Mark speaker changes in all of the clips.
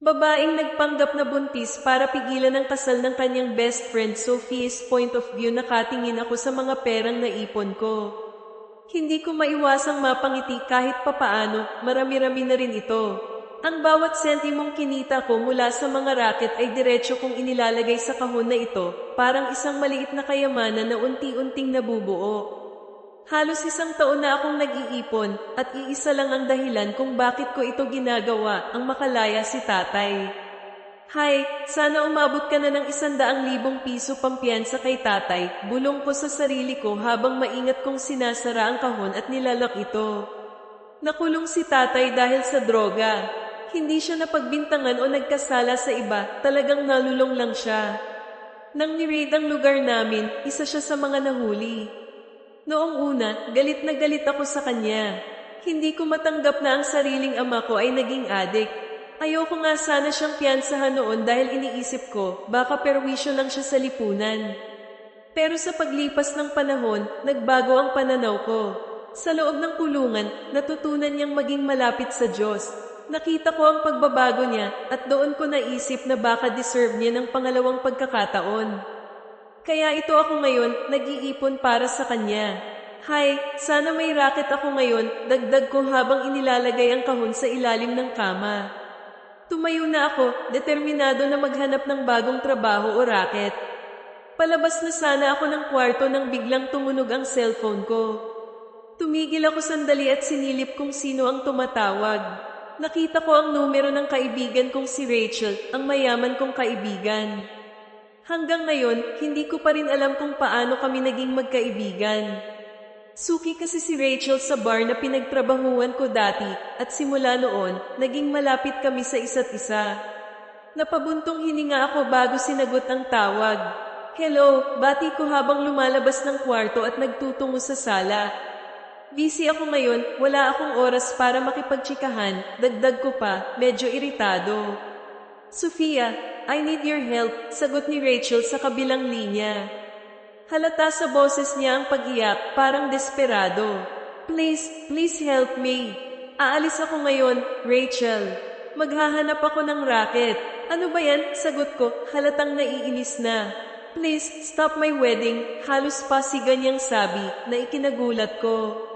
Speaker 1: Babaeng nagpanggap na buntis para pigilan ang kasal ng kanyang best friend Sophie's point of view. Nakatingin ako sa mga perang naipon ko. Hindi ko maiwasang mapangiti kahit papaano, marami-rami na rin ito. Ang bawat sentimong kinita ko mula sa mga raket ay diretso kong inilalagay sa kahon na ito, parang isang maliit na kayamanan na unti-unting nabubuo. Halos isang taon na akong nag-iipon at iisa lang ang dahilan kung bakit ko ito ginagawa, ang makalaya si tatay. Hay, sana umabot ka na ng 100,000 piso pampiyansa kay tatay, bulong ko sa sarili ko habang maingat kong sinasara ang kahon at nilalak ito. Nakulong si tatay dahil sa droga. Hindi siya napagbintangan o nagkasala sa iba, talagang nalulong lang siya. Nang ni-raid ang lugar namin, isa siya sa mga nahuli. Noong una, galit na galit ako sa kanya. Hindi ko matanggap na ang sariling ama ko ay naging adik. Ayoko nga sana siyang piyansahan noon dahil iniisip ko, baka perwisyo lang siya sa lipunan. Pero sa paglipas ng panahon, nagbago ang pananaw ko. Sa loob ng kulungan, natutunan niyang maging malapit sa Diyos. Nakita ko ang pagbabago niya at doon ko naisip na baka deserve niya ng pangalawang pagkakataon. Kaya ito ako ngayon, nag-iipon para sa kanya. Hay, sana may racket ako ngayon, dagdag ko habang inilalagay ang kahon sa ilalim ng kama. Tumayo na ako, determinado na maghanap ng bagong trabaho o racket. Palabas na sana ako ng kwarto nang biglang tumunog ang cellphone ko. Tumigil ako sandali at sinilip kung sino ang tumatawag. Nakita ko ang numero ng kaibigan kong si Rachel, ang mayaman kong kaibigan. Hanggang ngayon, hindi ko pa rin alam kung paano kami naging magkaibigan. Suki kasi si Rachel sa bar na pinagtrabahuan ko dati at simula noon, naging malapit kami sa isa't isa. Napabuntong hininga ako bago sinagot ang tawag. Hello, bati ko habang lumalabas ng kwarto at nagtutungo sa sala. Busy ako ngayon, wala akong oras para makipagtsikahan, dagdag ko pa, medyo iritado. Sofia, I need your help, sagot ni Rachel sa kabilang linya. Halata sa boses niya ang pag-iyak, parang desperado. Please help me. Aalis ako ngayon, Rachel. Maghahanap ako ng racket. Ano ba yan? Sagot ko, halatang naiinis na. Please, stop my wedding, halos pasigan niyang sabi na ikinagulat ko.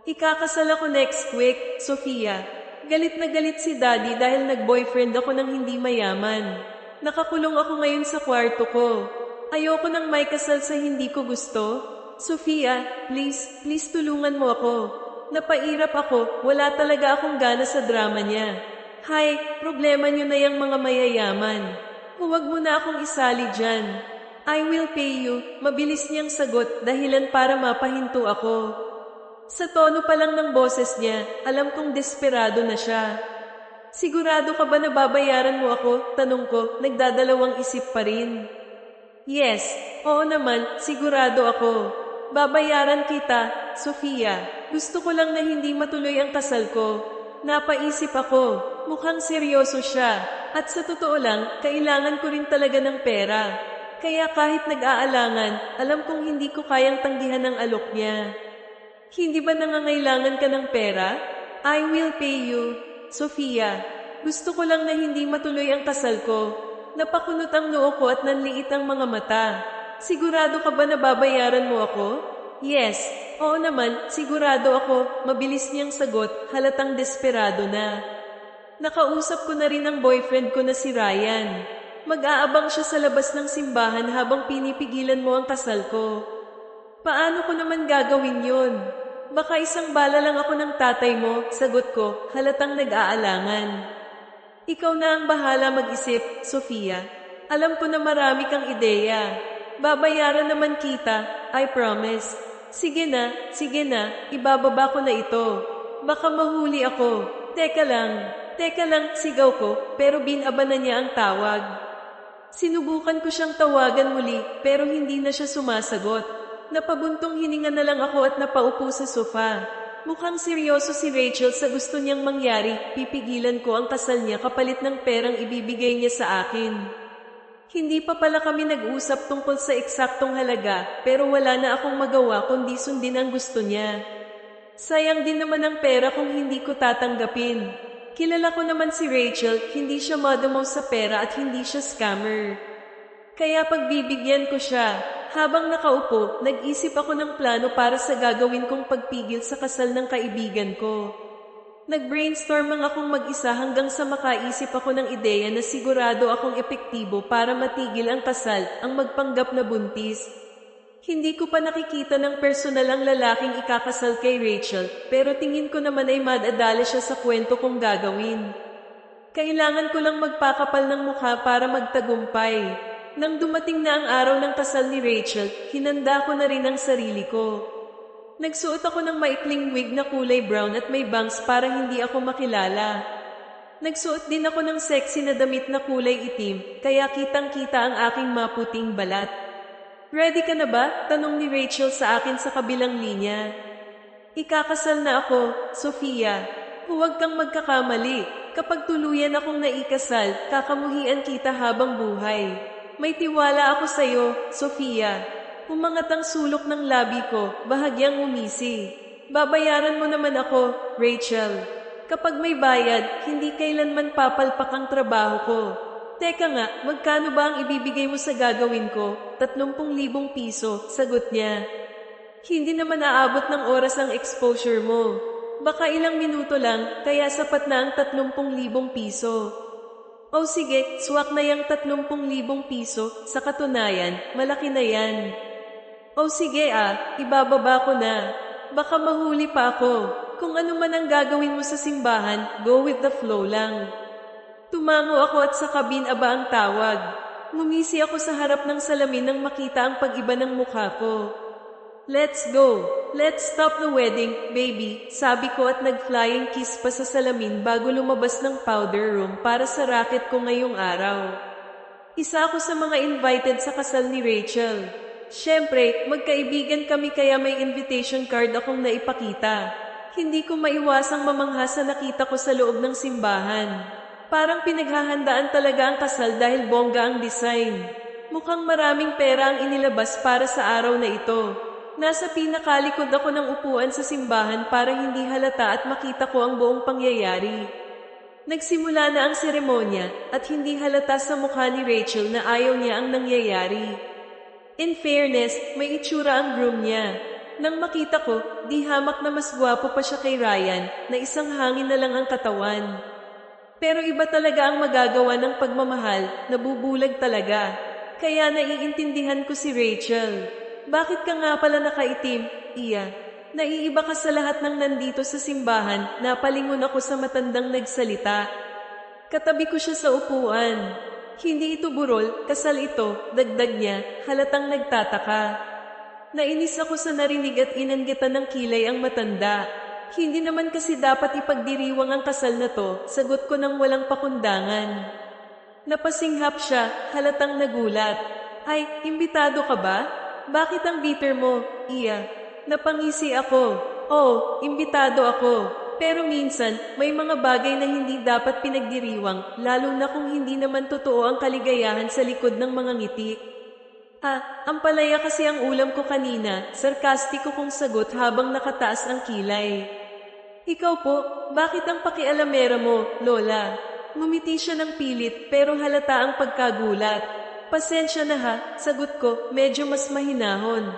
Speaker 1: Ikakasal ako next week, Sofia. Galit na galit si Daddy dahil nag-boyfriend ako ng hindi mayaman. Nakakulong ako ngayon sa kwarto ko. Ayoko nang may kasal sa hindi ko gusto. Sofia, please tulungan mo ako. Napairap ako, wala talaga akong gana sa drama niya. Hay, problema niyo na yung mga mayayaman. Huwag mo na akong isali dyan. I will pay you, mabilis niyang sagot dahilan para mapahinto ako. Sa tono pa lang ng boses niya, alam kong desperado na siya. Sigurado ka ba na babayaran mo ako? Tanong ko, nagdadalawang isip pa rin. Yes, oo naman, sigurado ako. Babayaran kita, Sofia. Gusto ko lang na hindi matuloy ang kasal ko. Napaisip ako, mukhang seryoso siya. At sa totoo lang, kailangan ko rin talaga ng pera. Kaya kahit nag-aalangan, alam kong hindi ko kayang tanggihan ang alok niya. Hindi ba nangangailangan ka ng pera? I will pay you, Sofia. Gusto ko lang na hindi matuloy ang kasal ko. Napakunot ang noo ko at nanliit ang mga mata. Sigurado ka ba na babayaran mo ako? Yes, oo naman, sigurado ako, mabilis niyang sagot, halatang desperado na. Nakausap ko na rin ang boyfriend ko na si Ryan. Mag-aabang siya sa labas ng simbahan habang pinipigilan mo ang kasal ko. Paano ko naman gagawin yun? Baka isang bala lang ako ng tatay mo, sagot ko, halatang nag-aalangan. Ikaw na ang bahala mag-isip, Sofia. Alam ko na marami kang ideya. Babayaran naman kita, I promise. Sige na, ibababa ko na ito. Baka mahuli ako. Teka lang, sigaw ko, pero binaba na niya ang tawag. Sinubukan ko siyang tawagan muli, pero hindi na siya sumasagot. Napabuntong hininga na lang ako at napaupo sa sofa. Mukhang seryoso si Rachel sa gusto niyang mangyari, pipigilan ko ang kasal niya kapalit ng perang ibibigay niya sa akin. Hindi pa pala kami nag-usap tungkol sa eksaktong halaga, pero wala na akong magawa kundi sundin ang gusto niya. Sayang din naman ang pera kung hindi ko tatanggapin. Kilala ko naman si Rachel, hindi siya madamaw sa pera at hindi siya scammer. Kaya pagbibigyan ko siya, habang nakaupo, nag-isip ako ng plano para sa gagawin kong pagpigil sa kasal ng kaibigan ko. Nag-brainstorm akong mag-isa hanggang sa makaisip ako ng ideya na sigurado akong epektibo para matigil ang kasal, ang magpanggap na buntis. Hindi ko pa nakikita ng personal ang lalaking ikakasal kay Rachel, pero tingin ko naman ay madadala siya sa kwento kong gagawin. Kailangan ko lang magpakapal ng mukha para magtagumpay. Nang dumating na ang araw ng kasal ni Rachel, hinanda ko na rin ang sarili ko. Nagsuot ako ng maikling wig na kulay brown at may bangs para hindi ako makilala. Nagsuot din ako ng sexy na damit na kulay itim, kaya kitang-kita ang aking maputing balat. "Ready ka na ba?" tanong ni Rachel sa akin sa kabilang linya. "Ikakasal na ako, Sofia. Huwag kang magkakamali. Kapag tuluyan akong naikasal, kakamuhian kita habang buhay. May tiwala ako sa'yo, Sofia." Umangat ang sulok ng labi ko, bahagyang umisi. "Babayaran mo naman ako, Rachel. Kapag may bayad, hindi kailanman papalpak ang trabaho ko." "Teka nga, magkano ba ang ibibigay mo sa gagawin ko?" 30,000 piso, sagot niya. "Hindi naman aabot ng oras ang exposure mo. Baka ilang minuto lang, kaya sapat na ang 30,000 piso. O sige, swak na yung 30,000 piso, sa katunayan, malaki na yan." "O sige ibababa ko na. Baka mahuli pa ako. Kung ano man ang gagawin mo sa simbahan, go with the flow lang." Tumango ako at sa kabinaba ang tawag. Ngumisi ako sa harap ng salamin nang makita ang pag-iba ng mukha ko. "Let's go. Let's stop the wedding, baby," sabi ko at nag-flying kiss pa sa salamin bago lumabas ng powder room para sa racket ko ngayong araw. Isa ako sa mga invited sa kasal ni Rachel. Siyempre, magkaibigan kami kaya may invitation card akong naipakita. Hindi ko maiwasang mamangha sa nakita ko sa loob ng simbahan. Parang pinaghahandaan talaga ang kasal dahil bongga ang design. Mukhang maraming pera ang inilabas para sa araw na ito. Nasa pinakalikod ako ng upuan sa simbahan para hindi halata at makita ko ang buong pangyayari. Nagsimula na ang seremonya at hindi halata sa mukha ni Rachel na ayaw niya ang nangyayari. In fairness, may itsura ang groom niya. Nang makita ko, di hamak na mas gwapo pa siya kay Ryan na isang hangin na lang ang katawan. Pero iba talaga ang magagawa ng pagmamahal, nabubulag talaga. Kaya naiintindihan ko si Rachel. "Bakit ka nga pala nakaitim, Iya? Naiiba ka sa lahat ng nandito sa simbahan." Napalingon ako sa matandang nagsalita. Katabi ko siya sa upuan. "Hindi ito burol, kasal ito," dagdag niya, halatang nagtataka. Nainis ako sa narinig at inanggatan ng kilay ang matanda. "Hindi naman kasi dapat ipagdiriwang ang kasal na to," sagot ko nang walang pakundangan. Napasinghap siya, halatang nagulat. "Ay, imbitado ka ba? Bakit ang bitter mo, Iya?" Napangisi ako. "Oo, imbitado ako. Pero minsan, may mga bagay na hindi dapat pinagdiriwang, lalo na kung hindi naman totoo ang kaligayahan sa likod ng mga ngiti." Ang palaya kasi ang ulam ko kanina," sarkastiko kong sagot habang nakataas ang kilay. "Ikaw po, bakit ang pakialamera mo, Lola?" Ngumiti siya ng pilit pero halata ang pagkagulat. "Pasensya na ha," sagot ko, medyo mas mahinahon.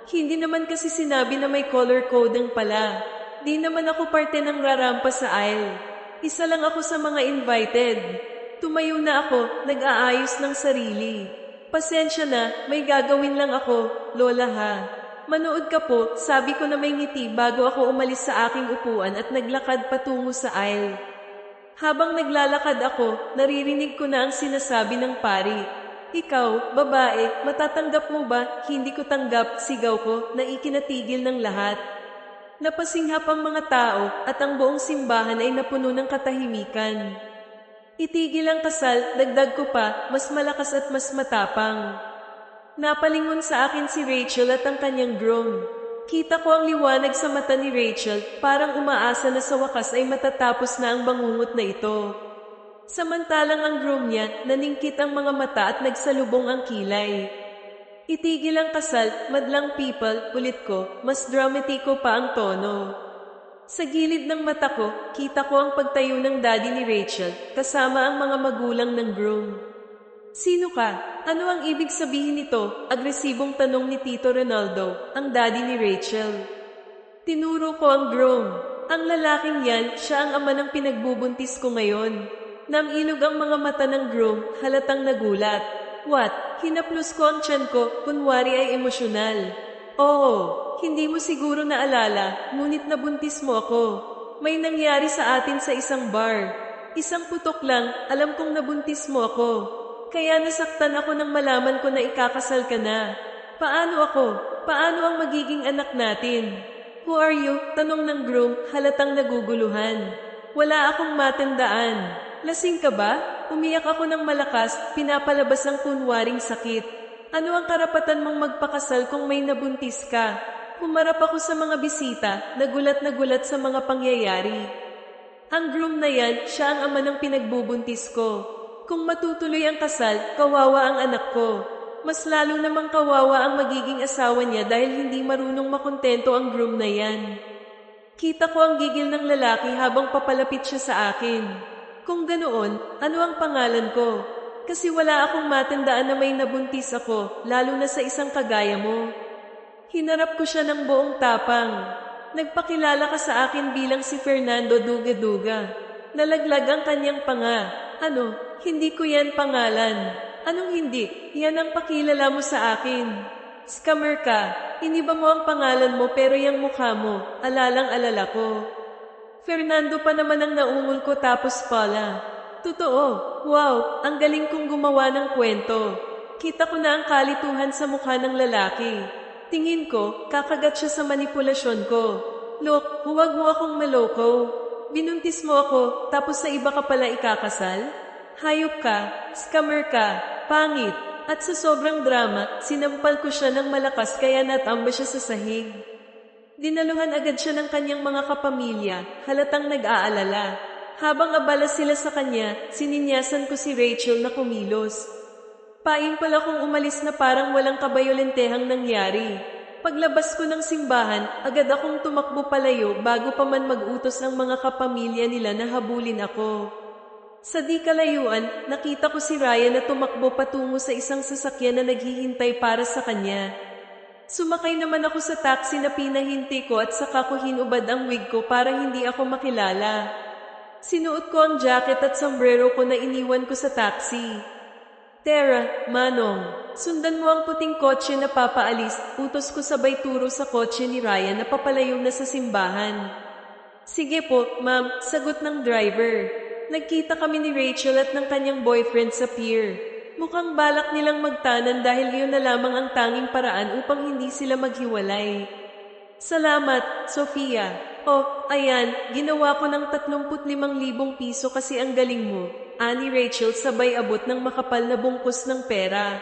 Speaker 1: "Hindi naman kasi sinabi na may color coding pala. Di naman ako parte ng rarampa sa aisle. Isa lang ako sa mga invited." Tumayo na ako, nag-aayos ng sarili. "Pasensya na, may gagawin lang ako, Lola ha." "Manood ka po," sabi ko na may ngiti bago ako umalis sa aking upuan at naglakad patungo sa aisle. Habang naglalakad ako, naririnig ko na ang sinasabi ng pari. "Ikaw, babae, matatanggap mo ba?" "Hindi ko tanggap," sigaw ko, na ikinatigil ng lahat. Napasinghap ang mga tao at ang buong simbahan ay napuno ng katahimikan. "Itigil ang kasal," dagdag ko pa, mas malakas at mas matapang. Napalingon sa akin si Rachel at ang kanyang groom. Kita ko ang liwanag sa mata ni Rachel, parang umaasa na sa wakas ay matatapos na ang bangungot na ito. Samantalang ang groom niya, naningkit ang mga mata at nagsalubong ang kilay. "Itigil ang kasal, madlang people," ulit ko, mas dramatiko pa ang tono. Sa gilid ng mata ko, kita ko ang pagtayo ng daddy ni Rachel, kasama ang mga magulang ng groom. Sino ka? Ano ang ibig sabihin nito? Agresibong tanong ni Tito Ronaldo, ang daddy ni Rachel. Tinuro ko ang groom. Ang lalaking yan, siya ang ama ng pinagbubuntis ko ngayon. Namilog ang mga mata ng groom, halatang nagulat. What? Hinaplos ko ang tiyan ko, kunwari ay emosyonal. Oo, hindi mo siguro naalala, ngunit nabuntis mo ako. May nangyari sa atin sa isang bar. Isang putok lang, alam kong nabuntis mo ako. Kaya nasaktan ako nang malaman ko na ikakasal ka na. Paano ako? Paano ang magiging anak natin? Who are you? Tanong ng groom, halatang naguguluhan. Wala akong matandaan. Lasing ka ba? Umiyak ako ng malakas, pinapalabas ang kunwaring sakit. Ano ang karapatan mong magpakasal kung may nabuntis ka? Humarap ako sa mga bisita, nagulat sa mga pangyayari. Ang groom na yan, siya ang ama ng pinagbubuntis ko. Kung matutuloy ang kasal, kawawa ang anak ko. Mas lalo namang kawawa ang magiging asawa niya dahil hindi marunong makontento ang groom na yan. Kita ko ang gigil ng lalaki habang papalapit siya sa akin. Kung ganoon, ano ang pangalan ko? Kasi wala akong matandaan na may nabuntis ako, lalo na sa isang kagaya mo. Hinarap ko siya ng buong tapang. Nagpakilala ka sa akin bilang si Fernando Duga-Duga. Nalaglag ang kanyang panga. Ano? Hindi ko yan pangalan. Anong hindi? Yan ang pakilala mo sa akin. Scammer ka. Iniba mo ang pangalan mo pero yung mukha mo, alalang-alala ko. Fernando pa naman ang naungol ko tapos pala. Totoo. Wow, ang galing kong gumawa ng kwento. Kita ko na ang kalituhan sa mukha ng lalaki. Tingin ko, kakagat siya sa manipulasyon ko. Look, huwag mo akong maloko. Binuntis mo ako, tapos sa iba ka pala ikakasal? Hayop ka, scammer ka, pangit, at sa sobrang drama, sinampal ko siya ng malakas kaya natamba siya sa sahig. Dinaluhan agad siya ng kanyang mga kapamilya, halatang nag-aalala. Habang abala sila sa kanya, sininyasan ko si Rachel na kumilos. Paimpal akong umalis na parang walang kabayolentehang nangyari. Paglabas ko ng simbahan, agad akong tumakbo palayo bago pa man mag-utos ang mga kapamilya nila na habulin ako. Sa di kalayuan, nakita ko si Ryan na tumakbo patungo sa isang sasakyan na naghihintay para sa kanya. Sumakay naman ako sa taxi na pinahinti ko at saka ko hinubad ang wig ko para hindi ako makilala. Sinuot ko ang jacket at sombrero ko na iniwan ko sa taxi. Tara, Manong, sundan mo ang puting kotse na papaalis, utos ko sabay turo sa kotse ni Ryan na papalayo na sa simbahan. Sige po, ma'am, sagot ng driver. Nagkita kami ni Rachel at ng kanyang boyfriend sa pier. Mukhang balak nilang magtanan dahil iyon na lamang ang tanging paraan upang hindi sila maghiwalay. Salamat, Sofia. Oh, ayan, ginawa ko ng 35,000 piso kasi ang galing mo. Ani Rachel sabay abot ng makapal na bungkus ng pera.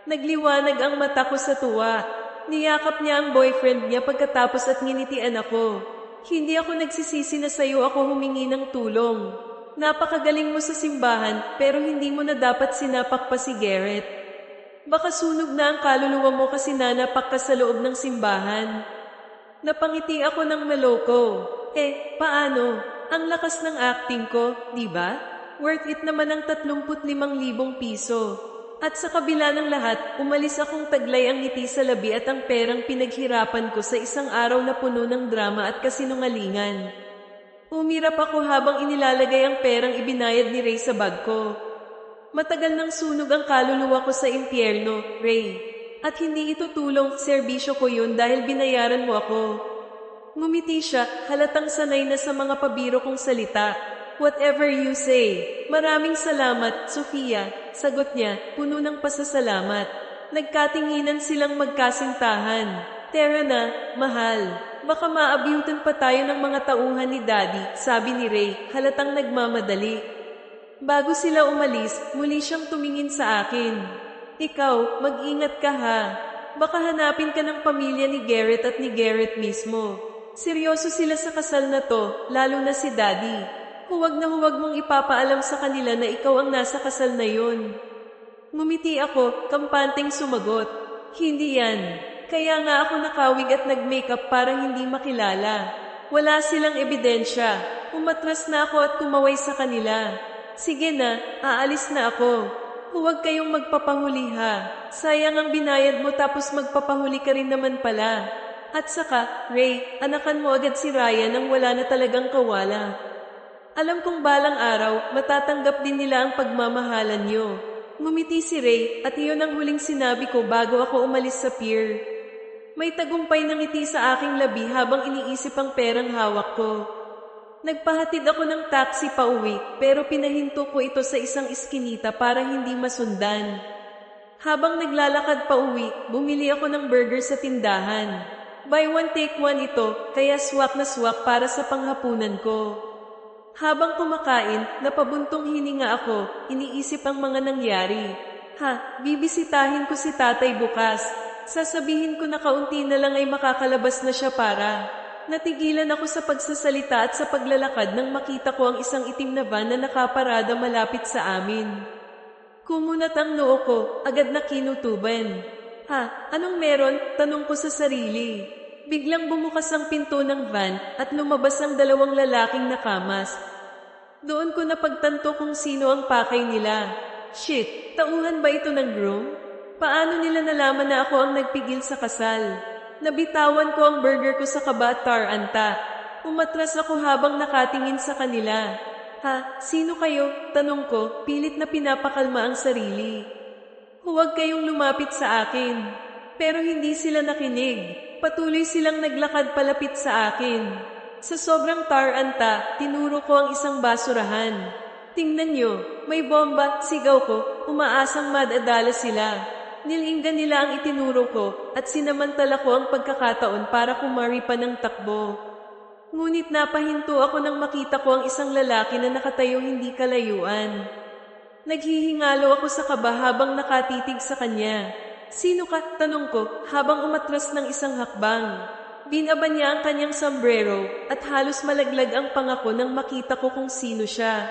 Speaker 1: Nagliwanag ang mata ko sa tuwa. Niyakap niya ang boyfriend niya pagkatapos at nginitian ako. Hindi ako nagsisisi na sayo ako humingi ng tulong. Napakagaling mo sa simbahan pero hindi mo na dapat sinapak pa si Garrett. Baka sunog na ang kaluluwa mo kasi nanapak ka sa loob ng simbahan. Napangiti ako ng maloko. Paano? Ang lakas ng acting ko, di ba? Worth it naman ang 35,000 piso. At sa kabila ng lahat, umalis akong taglay ang ngiti sa labi at ang perang pinaghirapan ko sa isang araw na puno ng drama at kasinungalingan. Umirap ako habang inilalagay ang perang ibinayad ni Ray sa bag ko. Matagal nang sunog ang kaluluwa ko sa impyerno, Ray. At hindi ito tulong, serbisyo ko yun dahil binayaran mo ako. Ngumiti siya, halatang sanay na sa mga pabiro kong salita. Whatever you say. Maraming salamat, Sofia. Sagot niya, puno ng pasasalamat. Nagkatinginan silang magkasintahan. Tara na, mahal. Baka maabyutan pa tayo ng mga tauhan ni Daddy, sabi ni Ray, halatang nagmamadali. Bago sila umalis, muli siyang tumingin sa akin. Ikaw, mag-ingat ka ha. Baka hanapin ka ng pamilya ni Garrett at ni Garrett mismo. Seryoso sila sa kasal na to, lalo na si Daddy. Huwag na huwag mong ipapaalam sa kanila na ikaw ang nasa kasal na yon. Ngumiti ako, kampanteng sumagot. Hindi yan. Kaya nga ako nakawig at nag-makeup para hindi makilala. Wala silang ebidensya. Umatras na ako at kumaway sa kanila. Sige na, aalis na ako. Huwag kayong magpapahuli ha. Sayang ang binayad mo tapos magpapahuli ka rin naman pala. At saka, Ray, anakan mo agad si Ryan nang wala na talagang kawala. Alam kong balang araw, matatanggap din nila ang pagmamahalan niyo. Ngumiti si Ray at iyon ang huling sinabi ko bago ako umalis sa pier. May tagumpay na ngiti sa aking labi habang iniisip ang perang hawak ko. Nagpahatid ako ng taxi pa uwi pero pinahinto ko ito sa isang iskinita para hindi masundan. Habang naglalakad pa uwi, bumili ako ng burger sa tindahan. Buy one take one ito, kaya swak na swak para sa panghapunan ko. Habang kumakain, napabuntong hininga ako, iniisip ang mga nangyari. Bibisitahin ko si tatay bukas. Sasabihin ko na kaunti na lang ay makakalabas na siya para. Natigilan ako sa pagsasalita at sa paglalakad nang makita ko ang isang itim na van na nakaparada malapit sa amin. Kumunat ang noo ko, agad na kinutuban. Anong meron? Tanong ko sa sarili. Biglang bumukas ang pinto ng van at lumabas ang dalawang lalaking nakamas. Doon ko napagtanto kung sino ang pakay nila. Shit, tauhan ba ito ng groom? Paano nila nalaman na ako ang nagpigil sa kasal? Nabitawan ko ang burger ko sa kaba at taranta. Umatras ako habang nakatingin sa kanila. Sino kayo? Tanong ko, pilit na pinapakalma ang sarili. Huwag kayong lumapit sa akin. Pero hindi sila nakinig. Patuloy silang naglakad palapit sa akin. Sa sobrang taranta, tinuro ko ang isang basurahan. Tingnan nyo, may bomba, sigaw ko, umaasang madadala sila. Nilinggan nila ang itinuro ko at sinamantala ko ang pagkakataon para kumari pa ng takbo. Ngunit napahinto ako nang makita ko ang isang lalaki na nakatayo hindi kalayuan. Naghihingalo ako sa kaba habang nakatitig sa kanya. Sino ka? Tanong ko habang umatras ng isang hakbang. Binaban niya ang kanyang sombrero at halos malaglag ang pangako nang makita ko kung sino siya.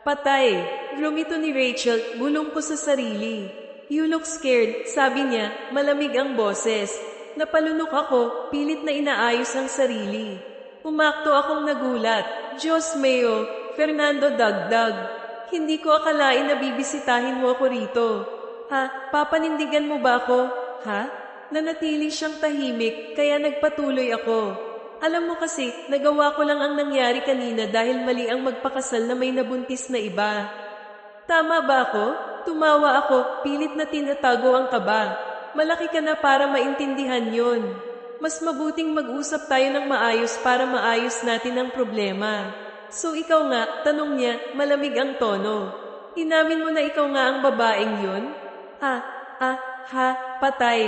Speaker 1: Patay! Grumito ni Rachel, bulong ko sa sarili. You look scared, sabi niya, malamig ang boses. Napalunok ako, pilit na inaayos ang sarili. Umakto akong nagulat. Diyos mio, Fernando Dagdag. Hindi ko akalain na bibisitahin mo ako rito. Papanindigan mo ba ako? Nanatili siyang tahimik, kaya nagpatuloy ako. Alam mo kasi, nagawa ko lang ang nangyari kanina dahil mali ang magpakasal na may nabuntis na iba. Tama ba ako? Tumawa ako, pilit na tinatago ang kaba. Malaki ka na para maintindihan yon. Mas mabuting mag-usap tayo ng maayos para maayos natin ang problema. So ikaw nga, tanong niya, malamig ang tono. Inamin mo na ikaw nga ang babaeng yun? Patay.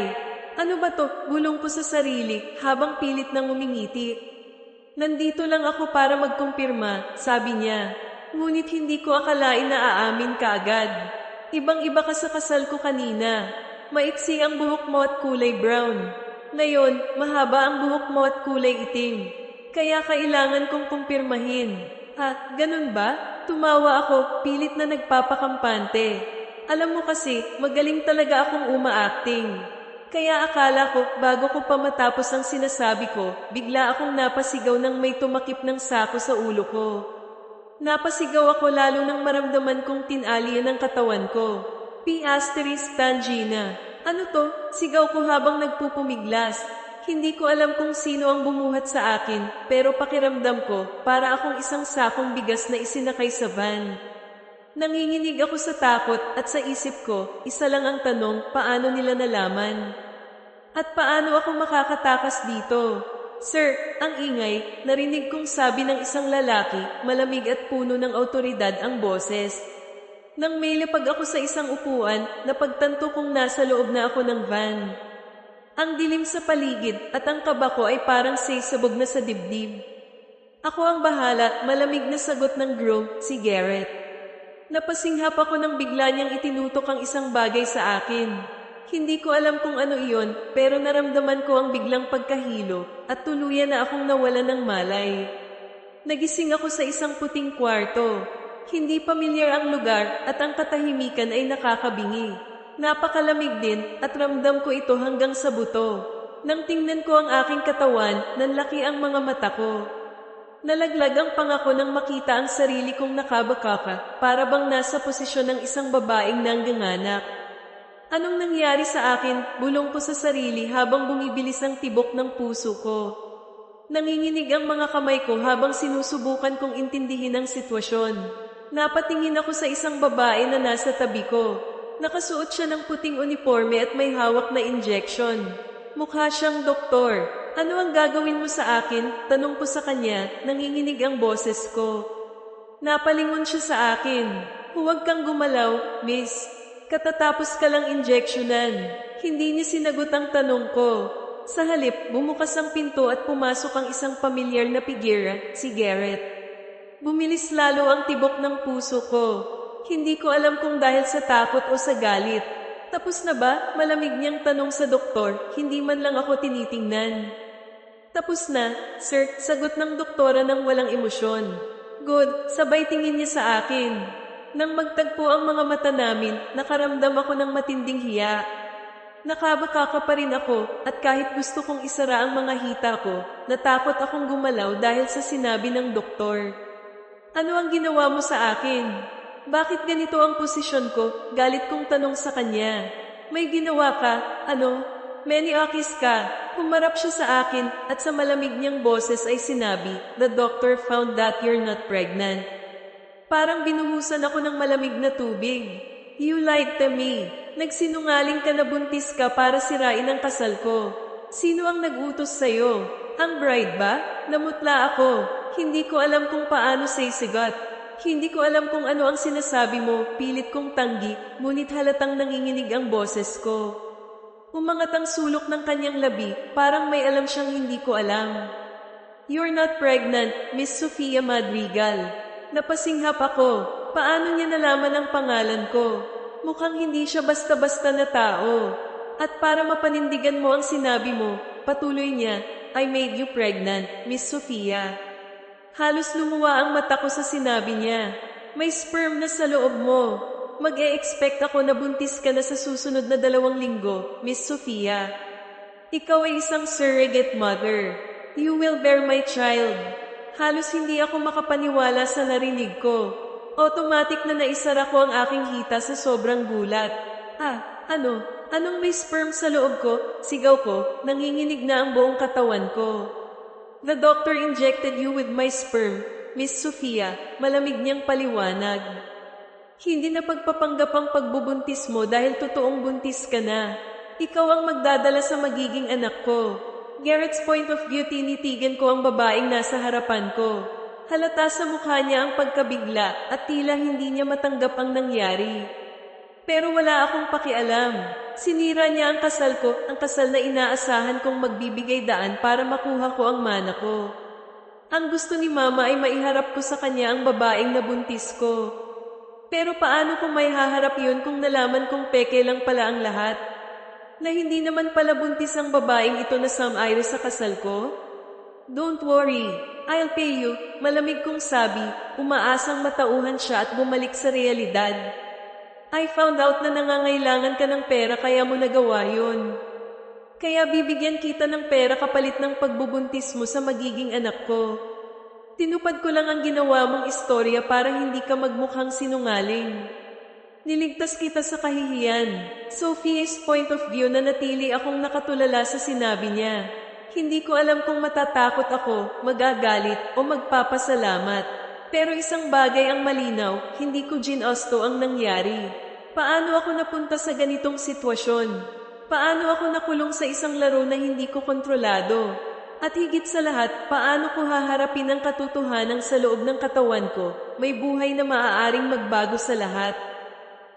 Speaker 1: Ano ba to? Bulong ko sa sarili habang pilit nang umingiti. Nandito lang ako para magkumpirma, sabi niya. Ngunit hindi ko akalain na aamin ka agad. Ibang-iba ka sa kasal ko kanina. Maiksi ang buhok mo at kulay brown. Ngayon, mahaba ang buhok mo at kulay itim. Kaya kailangan kong kumpirmahin. Ganun ba? Tumawa ako, pilit na nagpapakampante. Alam mo kasi, magaling talaga akong uma-acting. Kaya akala ko, bago ko pa matapos ang sinasabi ko, bigla akong napasigaw ng may tumakip ng sako sa ulo ko. Napasigaw ako lalo nang maramdaman kong tinali ang katawan ko. P** Tangina. Ano to? Sigaw ko habang nagpupumiglas. Hindi ko alam kung sino ang bumuhat sa akin, pero pakiramdam ko para akong isang sakong bigas na isinakay sa van. Nanginginig ako sa takot at sa isip ko, isa lang ang tanong, paano nila nalaman? At paano ako makakatakas dito? Sir, ang ingay, narinig kong sabi ng isang lalaki, malamig at puno ng awtoridad ang boses. Nang may lapag ako sa isang upuan, napagtanto kong nasa loob na ako ng van. Ang dilim sa paligid at ang kaba ko ay parang sisabog na sa dibdib. Ako ang bahala, malamig na sagot ng groom, si Garrett. Napasinghap ako nang bigla niyang itinutok ang isang bagay sa akin. Hindi ko alam kung ano iyon, pero naramdaman ko ang biglang pagkahilo at tuluyan na akong nawala ng malay. Nagising ako sa isang puting kwarto. Hindi pamilyar ang lugar at ang katahimikan ay nakakabingi. Napakalamig din at ramdam ko ito hanggang sa buto. Nang tingnan ko ang aking katawan, nanlaki ang mga mata ko. Nalaglag ang pangako nang makita ang sarili kong nakabakaka, para bang nasa posisyon ng isang babaeng nangganganak. Anong nangyari sa akin? Bulong ko sa sarili habang bumibilis ang tibok ng puso ko. Nanginginig ang mga kamay ko habang sinusubukan kong intindihin ang sitwasyon. Napatingin ako sa isang babae na nasa tabi ko. Nakasuot siya ng puting uniforme at may hawak na injection. Mukha siyang doktor. Ano ang gagawin mo sa akin? Tanong ko sa kanya, nanginginig ang boses ko. Napalingon siya sa akin. Huwag kang gumalaw, miss. Katatapos ka lang injeksyonan. Hindi niya sinagot ang tanong ko. Sa halip, bumukas ang pinto at pumasok ang isang pamilyar na figura, si Garrett. Bumilis lalo ang tibok ng puso ko. Hindi ko alam kung dahil sa takot o sa galit. Tapos na ba? Malamig niyang tanong sa doktor, hindi man lang ako tinitingnan. Tapos na, sir, sagot ng doktora ng walang emosyon. Good, sabay tingin niya sa akin. Nang magtagpo ang mga mata namin, nakaramdam ako ng matinding hiya. Nakabakaka pa rin ako at kahit gusto kong isara ang mga hita ko, natakot akong gumalaw dahil sa sinabi ng doktor. Ano ang ginawa mo sa akin? Bakit ganito ang posisyon ko? Galit kong tanong sa kanya. May ginawa ka? Ano? Maniakis ka. Humarap siya sa akin at sa malamig niyang boses ay sinabi, "The doctor found that you're not pregnant." Parang binuhusan ako ng malamig na tubig. You lied to me. Nagsinungaling ka na buntis ka para sirain ang kasal ko. Sino ang nag-utos sa'yo? Ang bride ba? Namutla ako. Hindi ko alam kung paano sisigat. Hindi ko alam kung ano ang sinasabi mo, pilit kong tanggi, ngunit halatang nanginginig ang boses ko. Umangat ang sulok ng kanyang labi, parang may alam siyang hindi ko alam. You're not pregnant, Miss Sofia Madrigal. Napasinghap ako. Paano niya nalaman ang pangalan ko? Mukhang hindi siya basta-basta na tao. At para mapanindigan mo ang sinabi mo, patuloy niya, I made you pregnant, Miss Sofia. Halos lumuwa ang mata ko sa sinabi niya. May sperm na sa loob mo. Mag-e-expect ako na buntis ka na sa susunod na 2 linggo, Miss Sofia. Ikaw ay isang surrogate mother. You will bear my child. Halos hindi ako makapaniwala sa narinig ko. Automatic na naisara ko ang aking hita sa sobrang gulat. Ano? Anong may sperm sa loob ko? Sigaw ko, nanginginig na ang buong katawan ko. The doctor injected you with my sperm, Miss Sofia, malamig niyang paliwanag. Hindi na pagpapanggap ang pagbubuntis mo dahil totoong buntis ka na. Ikaw ang magdadala sa magiging anak ko. Garrett's point of view, tinitigan ko ang babaeng nasa harapan ko. Halata sa mukha niya ang pagkabigla at tila hindi niya matanggap ang nangyari. Pero wala akong pakialam. Sinira niya ang kasal ko, ang kasal na inaasahan kong magbibigay daan para makuha ko ang mana ko. Ang gusto ni Mama ay maiharap ko sa kanya ang babaeng nabuntis ko. Pero paano kung may haharap yun kung nalaman kong peke lang pala ang lahat? Na hindi naman pala buntis ang babaeng ito na sum-aire sa kasal ko? Don't worry, I'll pay you, malamig kong sabi, umaasang matauhan siya at bumalik sa realidad. I found out na nangangailangan ka ng pera kaya mo nagawa yun. Kaya bibigyan kita ng pera kapalit ng pagbubuntis mo sa magiging anak ko. Tinupad ko lang ang ginawa mong istorya para hindi ka magmukhang sinungaling. Niligtas kita sa kahihiyan. Sophie's point of view na natili akong nakatulala sa sinabi niya. Hindi ko alam kung matatakot ako, magagalit o magpapasalamat. Pero isang bagay ang malinaw, hindi ko ginusto ang nangyari. Paano ako napunta sa ganitong sitwasyon? Paano ako nakulong sa isang laro na hindi ko kontrolado? At higit sa lahat, paano ko haharapin ang katotohanan sa loob ng katawan ko? May buhay na maaaring magbago sa lahat.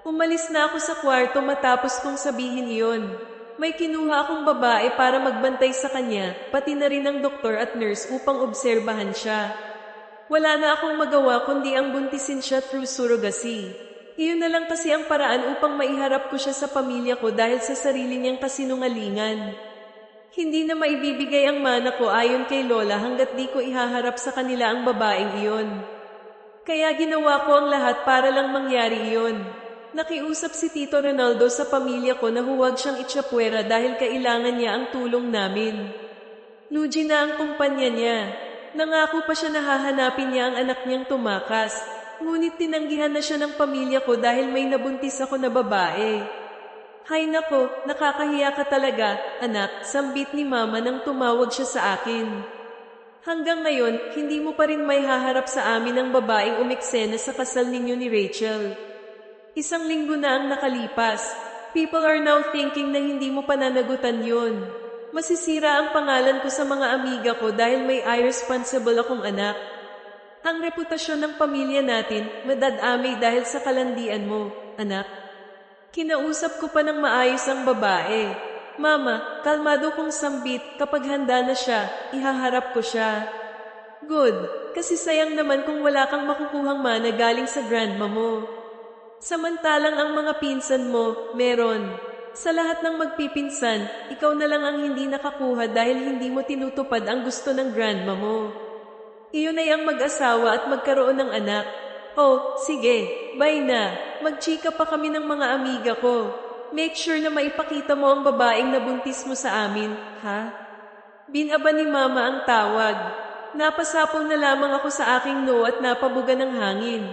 Speaker 1: Umalis na ako sa kwarto matapos kong sabihin iyon. May kinuha akong babae para magbantay sa kanya, pati na rin ang doktor at nurse upang obserbahan siya. Wala na akong magawa kundi ang buntisin siya through surrogacy. Iyon na lang kasi ang paraan upang maiharap ko siya sa pamilya ko dahil sa sarili niyang kasinungalingan. Hindi na maibibigay ang mana ko ayon kay Lola hanggat di ko ihaharap sa kanila ang babaeng iyon. Kaya ginawa ko ang lahat para lang mangyari iyon. Nakiusap si Tito Ronaldo sa pamilya ko na huwag siyang itsapuwera dahil kailangan niya ang tulong namin. Lugi na ang kumpanya niya. Nangako pa siya na hahanapin niya ang anak niyang tumakas. Ngunit tinanggihan na siya ng pamilya ko dahil may nabuntis ako na babae. Hay nako, nakakahiya ka talaga, anak, sambit ni mama nang tumawag siya sa akin. Hanggang ngayon, hindi mo pa rin may haharap sa amin ang babaeng umeksena sa kasal ninyo ni Rachel. 1 linggo na ang nakalipas. People are now thinking na hindi mo pananagutan yun. Masisira ang pangalan ko sa mga amiga ko dahil may irresponsible akong anak. Ang reputasyon ng pamilya natin, madadamay dahil sa kalandian mo, anak. Kinausap ko pa ng maayos ang babae. Mama, kalmado kong sambit, kapag handa na siya, ihaharap ko siya. Good, kasi sayang naman kung wala kang makukuhang mana galing sa grandma mo. Samantalang ang mga pinsan mo, meron. Sa lahat ng magpipinsan, ikaw na lang ang hindi nakakuha dahil hindi mo tinutupad ang gusto ng grandma mo. Iyon ay ang mag-asawa at magkaroon ng anak. Oh, sige, bye na. Magchika pa kami ng mga amiga ko. Make sure na maipakita mo ang babaeng nabuntis mo sa amin, ha? Binaba ni mama ang tawag. Napasapol na lamang ako sa aking no at napabuga ng hangin.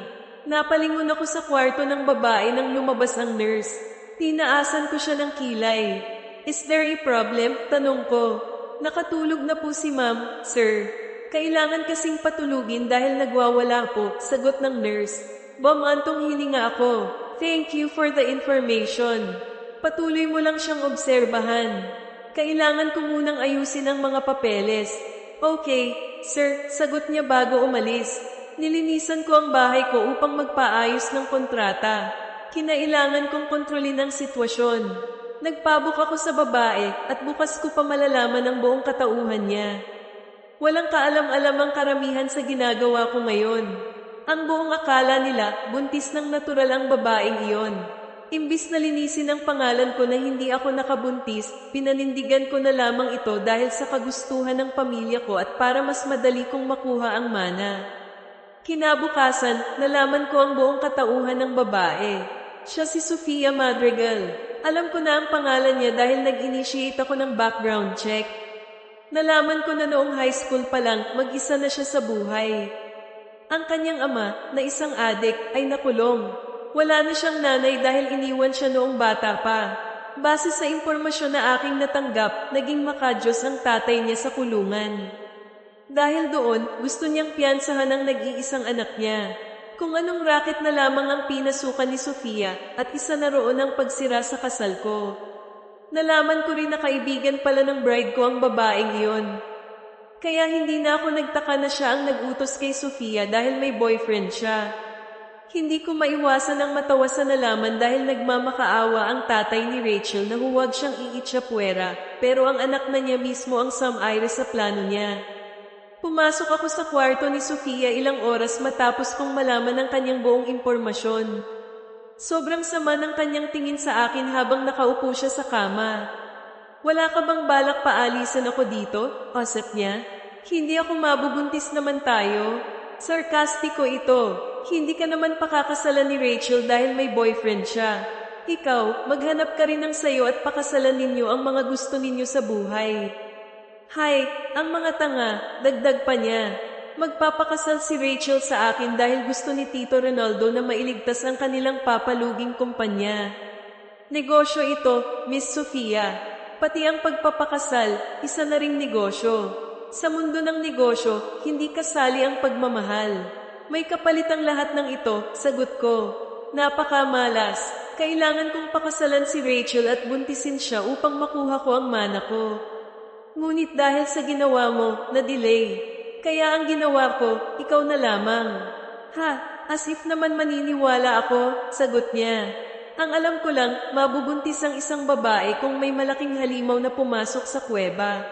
Speaker 1: Napalingon ako sa kwarto ng babae nang lumabas ang nurse. Tinaasan ko siya ng kilay. Is there a problem? Tanong ko. Nakatulog na po si ma'am, sir. Kailangan kasing patulugin dahil nagwawala po, sagot ng nurse. Bamantong hininga ako. Thank you for the information. Patuloy mo lang siyang obserbahan. Kailangan ko munang ayusin ang mga papeles. Okay, sir, sagot niya bago umalis. Nilinisan ko ang bahay ko upang magpaayos ng kontrata. Kinailangan kong kontrolin ang sitwasyon. Nagpabuk ako sa babae at bukas ko pa malalaman ang buong katauhan niya. Walang kaalam-alam ang karamihan sa ginagawa ko ngayon. Ang buong akala nila, buntis ng natural ang babaeng iyon. Imbis na linisin ang pangalan ko na hindi ako nakabuntis, pinanindigan ko na lamang ito dahil sa kagustuhan ng pamilya ko at para mas madali kong makuha ang mana. Kinabukasan, nalaman ko ang buong katauhan ng babae. Siya si Sofia Madrigal. Alam ko na ang pangalan niya dahil nag-initiate ako ng background check. Nalaman ko na noong high school pa lang, mag-isa na siya sa buhay. Ang kanyang ama, na isang adik, ay nakulong. Wala na siyang nanay dahil iniwan siya noong bata pa. Base sa impormasyon na aking natanggap, naging makadyos ang tatay niya sa kulungan. Dahil doon, gusto niyang piyansahan ang nag-iisang anak niya. Kung anong racket na lamang ang pinasukan ni Sofia at isa na roon ang pagsira sa kasal ko. Nalaman ko rin na kaibigan pala ng bride ko ang babaeng iyon. Kaya hindi na ako nagtaka na siya ang nag-utos kay Sofia dahil may boyfriend siya. Hindi ko maiwasan ang matawa sa nalaman dahil nagmamakaawa ang tatay ni Rachel na huwag siyang iitsapuwera, pero ang anak na niya mismo ang sum-aire sa plano niya. Pumasok ako sa kwarto ni Sofia ilang oras matapos kong malaman ang kanyang buong impormasyon. Sobrang sama ng kanyang tingin sa akin habang nakaupo siya sa kama. Wala ka bang balak paalisan ako dito? Osep niya. Hindi ako mabubuntis naman tayo. Sarkastiko ito. Hindi ka naman pakakasalan ni Rachel dahil may boyfriend siya. Ikaw, maghanap ka rin ng sayo at pakasalan ninyo ang mga gusto ninyo sa buhay. Hay, ang mga tanga, dagdag pa niya. Magpapakasal si Rachel sa akin dahil gusto ni Tito Ronaldo na mailigtas ang kanilang papaluging kumpanya. Negosyo ito, Miss Sofia. Pati ang pagpapakasal, isa na ring negosyo. Sa mundo ng negosyo, hindi kasali ang pagmamahal. May kapalit ang lahat ng ito, sagot ko. Napakamalas. Kailangan kong pakasalan si Rachel at buntisin siya upang makuha ko ang mana ko. Ngunit dahil sa ginawa mo, na-delay. Kaya ang ginawa ko, ikaw na lamang. Ha, as if naman maniniwala ako, sagot niya. Ang alam ko lang, mabubuntis ang isang babae kung may malaking halimaw na pumasok sa kuweba.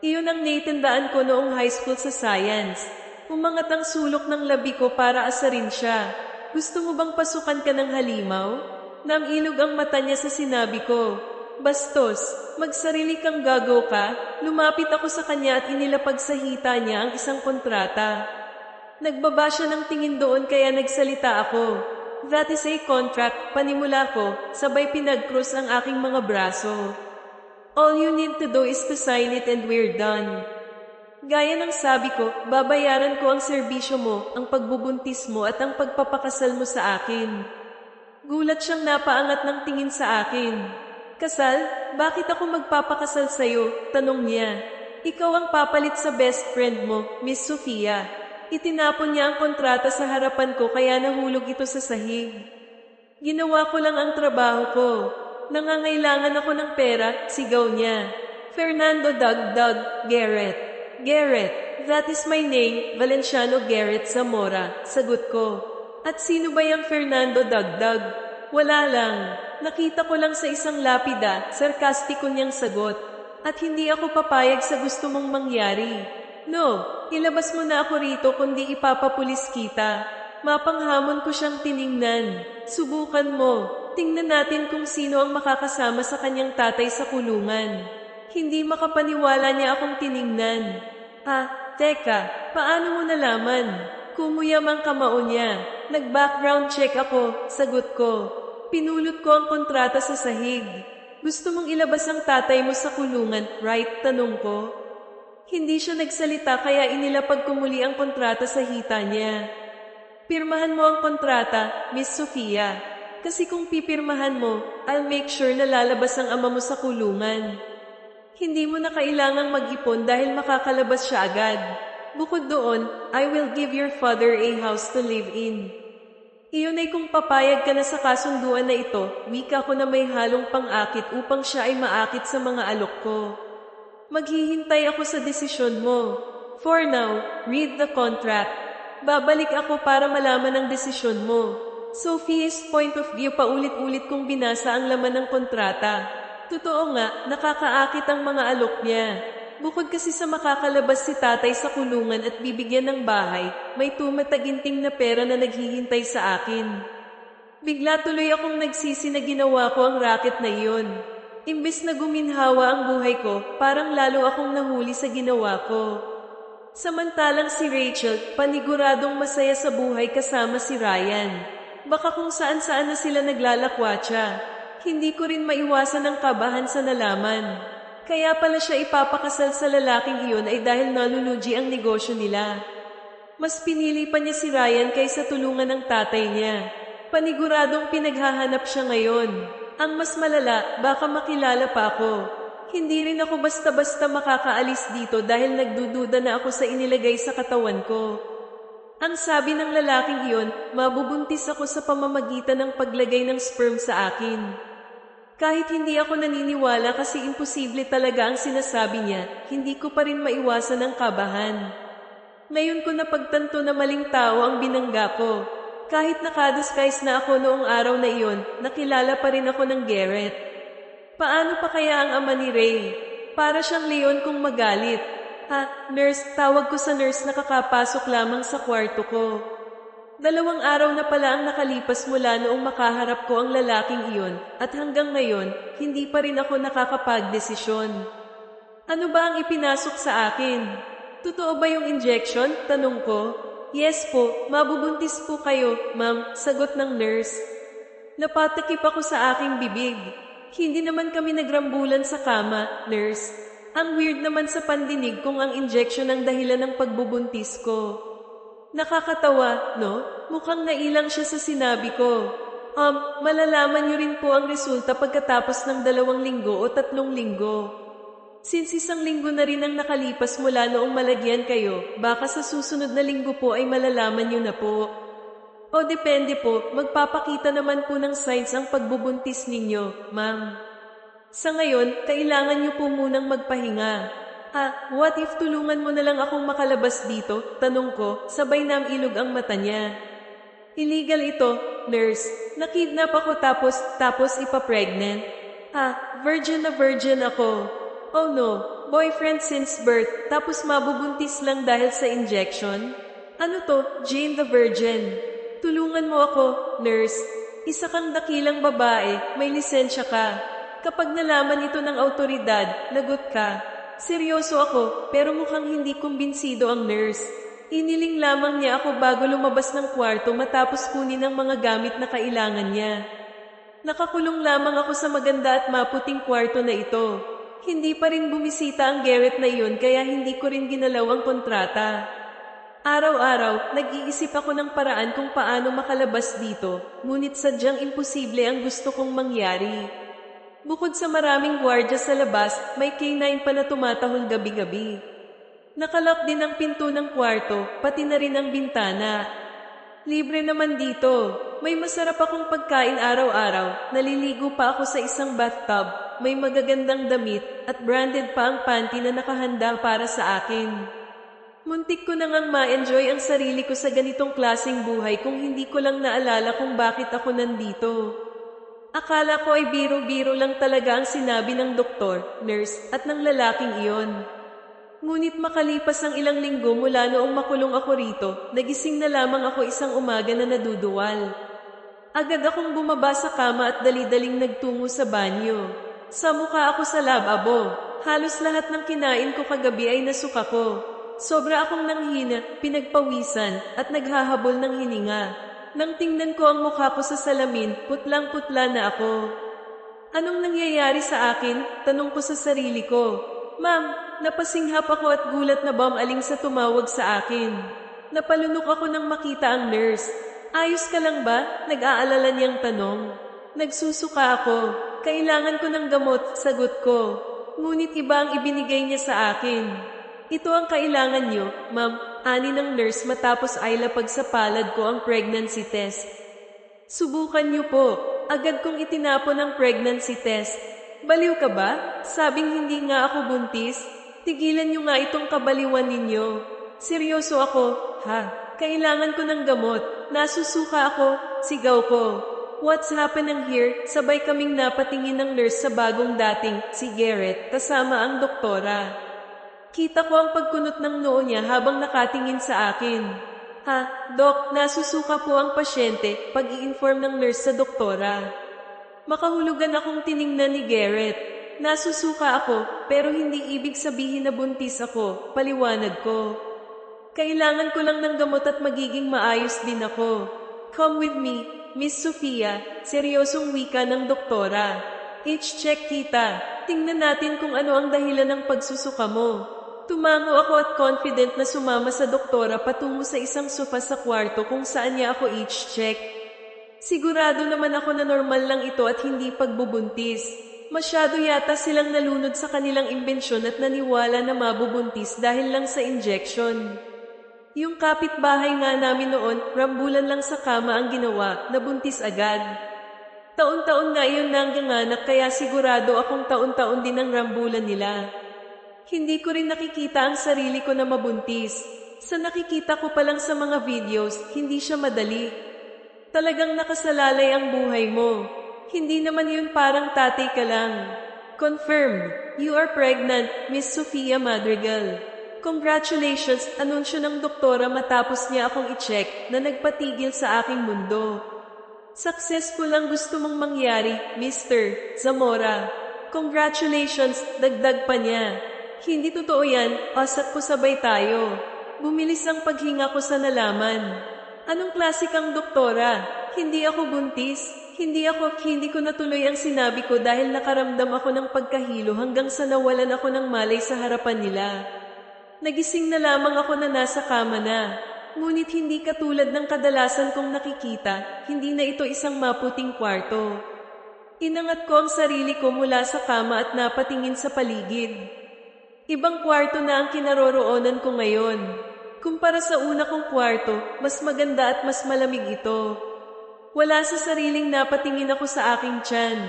Speaker 1: Iyon ang naitandaan ko noong high school sa science. Umangat ang sulok ng labi ko para asarin siya. Gusto mo bang pasukan ka ng halimaw? Nang ilog ang mata niya sa sinabi ko. Bastos, magsarili kang gago ka. Lumapit ako sa kanya at inilapag sa hita niya ang isang kontrata. Nagbaba siya ng tingin doon kaya nagsalita ako. That is a contract, panimula ko, sabay pinag-cross ang aking mga braso. All you need to do is to sign it and we're done. Gaya ng sabi ko, babayaran ko ang serbisyo mo, ang pagbubuntis mo at ang pagpapakasal mo sa akin. Gulat siyang napaangat ng tingin sa akin. Kasal? Bakit ako magpapakasal sa'yo? Tanong niya. Ikaw ang papalit sa best friend mo, Miss Sofia. Itinapon niya ang kontrata sa harapan ko kaya nahulog ito sa sahig. Ginawa ko lang ang trabaho ko. Nangangailangan ako ng pera, sigaw niya. Fernando Dagdag Garrett. Garrett, that is my name, Valenciano Garrett Zamora, sagot ko. At sino ba yung Fernando Dagdag? Wala lang. Nakita ko lang sa isang lapida, sarkastiko niyang sagot. At hindi ako papayag sa gusto mong mangyari. No, ilabas mo na ako rito kundi ipapapulis kita. Mapanghamon ko siyang tiningnan. Subukan mo. Tingnan natin kung sino ang makakasama sa kanyang tatay sa kulungan. Hindi makapaniwala niya akong tiningnan. Teka, paano mo nalaman? Kumuyam ang kamao niya. Nag-background check ako, sagot ko. Pinulot ko ang kontrata sa sahig. Gusto mong ilabas ang tatay mo sa kulungan, right? Tanong ko. Hindi siya nagsalita kaya inilapag ko muli ang kontrata sa hita niya. Pirmahan mo ang kontrata, Miss Sofia. Kasi kung pipirmahan mo, I'll make sure na lalabas ang ama mo sa kulungan. Hindi mo na kailangang mag-ipon dahil makakalabas siya agad. Bukod doon, I will give your father a house to live in. Iyon ay kung papayag ka na sa kasunduan na ito, wika ko na may halong pang-akit upang siya ay maakit sa mga alok ko. Maghihintay ako sa desisyon mo. For now, read the contract. Babalik ako para malaman ang desisyon mo. Sophie's point of view, paulit-ulit kong binasa ang laman ng kontrata. Totoo nga, nakakaakit ang mga alok niya. Bukod kasi sa makakalabas si tatay sa kulungan at bibigyan ng bahay, may tumataginting na pera na naghihintay sa akin. Bigla tuloy akong nagsisi na ginawa ko ang racket na iyon. Imbes na guminhawa ang buhay ko, parang lalo akong nahuli sa ginawa ko. Samantalang si Rachel, paniguradong masaya sa buhay kasama si Ryan. Baka kung saan-saan na sila naglalakwatsa. Hindi ko rin maiwasan ang kabahan sa nalaman. Kaya pala siya ipapakasal sa lalaking iyon ay dahil nalulugi ang negosyo nila. Mas pinili pa niya si Ryan kaysa tulungan ng tatay niya. Paniguradong pinaghahanap siya ngayon. Ang mas malala, baka makilala pa ako. Hindi rin ako basta-basta makakaalis dito dahil nagdududa na ako sa inilagay sa katawan ko. Ang sabi ng lalaking iyon, mabubuntis ako sa pamamagitan ng paglagay ng sperm sa akin. Kahit hindi ako naniniwala kasi imposible talaga ang sinasabi niya, hindi ko pa rin maiwasan ang kabahan. Ngayon ko napagtanto na maling tao ang binangga ko. Kahit nakadisguise na ako noong araw na iyon, nakilala pa rin ako ng Garrett. Paano pa kaya ang ama ni Ray? Para siyang leon kung magalit. Nurse, tawag ko sa nurse na kakapasok lamang sa kwarto ko. 2 araw na pala ang nakalipas mula noong makaharap ko ang lalaking iyon at hanggang ngayon, hindi pa rin ako nakakapagdesisyon. Ano ba ang ipinasok sa akin? Totoo ba yung injection? Tanong ko. Yes po, mabubuntis po kayo, ma'am, sagot ng nurse. Napatakip ako sa aking bibig. Hindi naman kami nagrambulan sa kama, nurse. Ang weird naman sa pandinig kung ang injection ang dahilan ng pagbubuntis ko. Nakakatawa, no? Mukhang nailang siya sa sinabi ko. Malalaman niyo rin po ang resulta pagkatapos ng 2 linggo o 3 linggo. Since 1 linggo na rin ang nakalipas mula noong malagyan kayo, baka sa susunod na linggo po ay malalaman niyo na po. O depende po, magpapakita naman po ng signs ang pagbubuntis ninyo, ma'am. Sa ngayon, kailangan niyo po munang magpahinga. What if tulungan mo na lang akong makalabas dito? Tanong ko, sabay na ilog ang mata niya. Illegal ito, nurse. Nakidnap ako tapos ipa-pregnant. Virgin na virgin ako. Oh no, boyfriend since birth, tapos mabubuntis lang dahil sa injection? Ano to, Jane the Virgin? Tulungan mo ako, nurse. Isa kang dakilang babae, may lisensya ka. Kapag nalaman ito ng autoridad, lagot ka. Seryoso ako, pero mukhang hindi kumbinsido ang nurse. Iniling lamang niya ako bago lumabas ng kwarto matapos kunin ang mga gamit na kailangan niya. Nakakulong lamang ako sa maganda at maputing kwarto na ito. Hindi pa rin bumisita ang Garrett na iyon kaya hindi ko rin ginalaw ang kontrata. Araw-araw, nag-iisip ako ng paraan kung paano makalabas dito, ngunit sadyang imposible ang gusto kong mangyari. Bukod sa maraming gwardiya sa labas, may K9 pa na tumatahol gabi-gabi. Nakalak din ang pinto ng kwarto, pati na rin ang bintana. Libre naman dito. May masarap akong pagkain araw-araw, naliligo pa ako sa isang bathtub, may magagandang damit, at branded pa ang panty na nakahanda para sa akin. Muntik ko na ngang ma-enjoy ang sarili ko sa ganitong klaseng buhay kung hindi ko lang naalala kung bakit ako nandito. Akala ko ay biro-biro lang talaga ang sinabi ng doktor, nurse, at ng lalaking iyon. Ngunit makalipas ang ilang linggo mula noong makulong ako rito, nagising na lamang ako isang umaga na naduduwal. Agad akong bumaba sa kama at dali-daling nagtungo sa banyo. Sa mukha ako sa lababo. Halos lahat ng kinain ko kagabi ay nasuka ko. Sobra akong nanghina, pinagpawisan, at naghahabol ng hininga. Nang tingnan ko ang mukha ko sa salamin, putlang-putla na ako. Anong nangyayari sa akin? Tanong ko sa sarili ko. Ma'am, napasinghap ako at gulat na bam-aling sa tumawag sa akin. Napalunok ako nang makita ang nurse. Ayos ka lang ba? Nag-aalala niyang tanong. Nagsusuka ako. Kailangan ko ng gamot, sagot ko. Ngunit iba ang ibinigay niya sa akin. Ito ang kailangan niyo, ma'am, ani ng nurse matapos ay lapag sa palad ko ang pregnancy test. Subukan niyo po. Agad kong itinapon ang pregnancy test. Baliw ka ba? Sabing hindi nga ako buntis? Tigilan niyo nga itong kabaliwan ninyo. Seryoso ako, ha? Kailangan ko ng gamot. Nasusuka ako, sigaw ko. What's happening here? Sabay kaming napatingin ng nurse sa bagong dating, si Garrett, kasama ang doktora. Kita ko ang pagkunot ng noo niya habang nakatingin sa akin. Ha, Dok, nasusuka po ang pasyente pag i-inform ng nurse sa doktora. Makahulugan akong tiningnan ni Garrett. Nasusuka ako, pero hindi ibig sabihin na buntis ako, paliwanag ko. Kailangan ko lang ng gamot at magiging maayos din ako. Come with me, Miss Sofia, seryosong wika ng doktora. H-check kita. Tingnan natin kung ano ang dahilan ng pagsusuka mo. Tumango ako at confident na sumama sa doktora patungo sa isang sofa sa kwarto kung saan niya ako H-check. Sigurado naman ako na normal lang ito at hindi pagbubuntis. Masyado yata silang nalunod sa kanilang imbensyon at naniwala na mabubuntis dahil lang sa injection. Yung kapitbahay nga namin noon, rambulan lang sa kama ang ginawa, nabuntis agad. Taon-taon nga iyon nangyanganak kaya sigurado akong taon-taon din ang rambulan nila. Hindi ko rin nakikita ang sarili ko na mabuntis. Sa nakikita ko pa lang sa mga videos, hindi siya madali. Talagang nakasalalay ang buhay mo. Hindi naman yun parang tatay ka lang. Confirmed, you are pregnant, Miss Sofia Madrigal. Congratulations, anunsyo ng doktora matapos niya akong i-check na nagpatigil sa aking mundo. Successful ang gusto mong mangyari, Mr. Zamora. Congratulations, dagdag pa niya. Hindi totoo yan, pasat ko sabay tayo. Bumilis ang paghinga ko sa nalaman. Anong klase kang doktora? Hindi ako buntis. Hindi ko natuloy ang sinabi ko dahil nakaramdam ako ng pagkahilo hanggang sa nawalan ako ng malay sa harapan nila. Nagising na lamang ako na nasa kama na. Ngunit hindi katulad ng kadalasan kong nakikita, hindi na ito isang maputing kwarto. Inangat ko ang sarili ko mula sa kama at napatingin sa paligid. Ibang kwarto na ang kinaroroonan ko ngayon. Kumpara sa una kong kwarto, mas maganda at mas malamig ito. Wala sa sariling napatingin ako sa aking tiyan.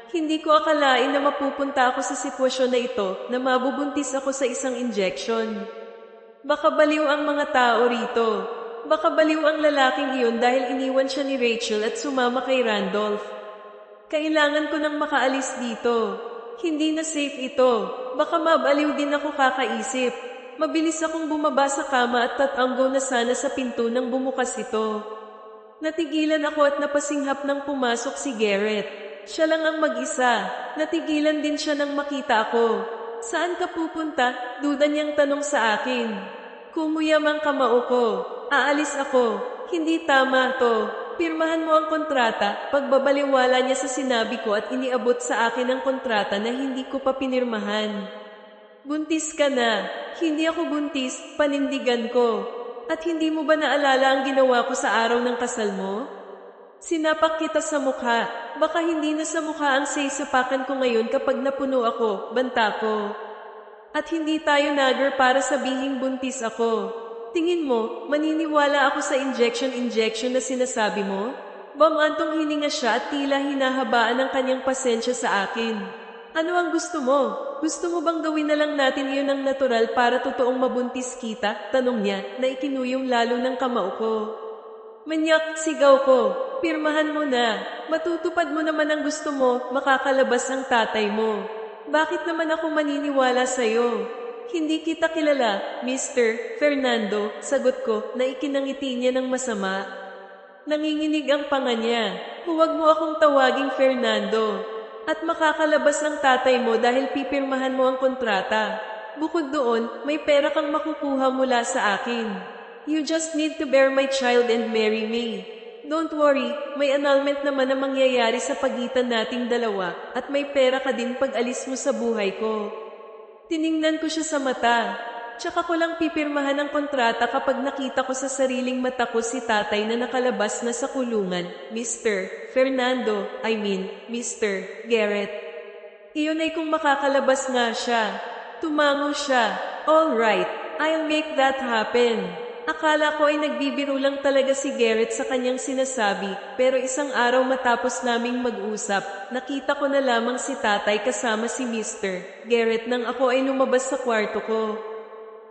Speaker 1: Hindi ko akalain na mapupunta ako sa sitwasyon na ito na mabubuntis ako sa isang injection. Baka baliw ang mga tao rito. Baka baliw ang lalaking iyon dahil iniwan siya ni Rachel at sumama kay Randolph. Kailangan ko nang makaalis dito. Hindi na safe ito. Baka mabaliw din ako kakaisip. Mabilis akong bumaba sa kama at tatanggaw na sana sa pinto nang bumukas ito. Natigilan ako at napasinghap nang pumasok si Garrett. Siya lang ang mag-isa. Natigilan din siya nang makita ako. Saan ka pupunta? Duda niyang tanong sa akin. Kumuyam ang kamao ko. Aalis ako. Hindi tama to. Pirmahan mo ang kontrata. Pagbabaliwala niya sa sinabi ko at iniabot sa akin ang kontrata na hindi ko pa pinirmahan. Buntis ka na. Hindi ako buntis, panindigan ko. At hindi mo ba naalala ang ginawa ko sa araw ng kasal mo? Sinapak kita sa mukha. Baka hindi na sa mukha ang saysapakan ko ngayon kapag napuno ako, banta ko. At hindi tayo nagger para sabihing buntis ako. Tingin mo, maniniwala ako sa injection na sinasabi mo? Bamantong hininga siya at tila hinahabaan ang kanyang pasensya sa akin. Ano ang gusto mo? Gusto mo bang gawin na lang natin iyon ng natural para totoong mabuntis kita? Tanong niya na ikinuyong lalo ng kamao ko. Manyak, sigaw ko. Pirmahan mo na. Matutupad mo naman ang gusto mo, makakalabas ang tatay mo. Bakit naman ako maniniwala sa'yo? Hindi kita kilala, Mr. Fernando, sagot ko na ikinangiti niya ng masama. Nanginginig ang panga niya. Huwag mo akong tawaging Fernando. At makakalabas ang tatay mo dahil pipirmahan mo ang kontrata. Bukod doon, may pera kang makukuha mula sa akin. You just need to bear my child and marry me. Don't worry, may annulment naman na mangyayari sa pagitan nating dalawa at may pera ka din pag alis mo sa buhay ko. Tiningnan ko siya sa mata. Tsaka ko lang pipirmahan ang kontrata kapag nakita ko sa sariling mata ko si tatay na nakalabas na sa kulungan, Mr. Fernando, Mr. Garrett. Iyon ay kung makakalabas nga siya. Tumango siya. All right, I'll make that happen. Akala ko ay nagbibiro lang talaga si Garrett sa kanyang sinasabi, pero isang araw matapos naming mag-usap, nakita ko na lamang si tatay kasama si Mr. Garrett nang ako ay lumabas sa kwarto ko.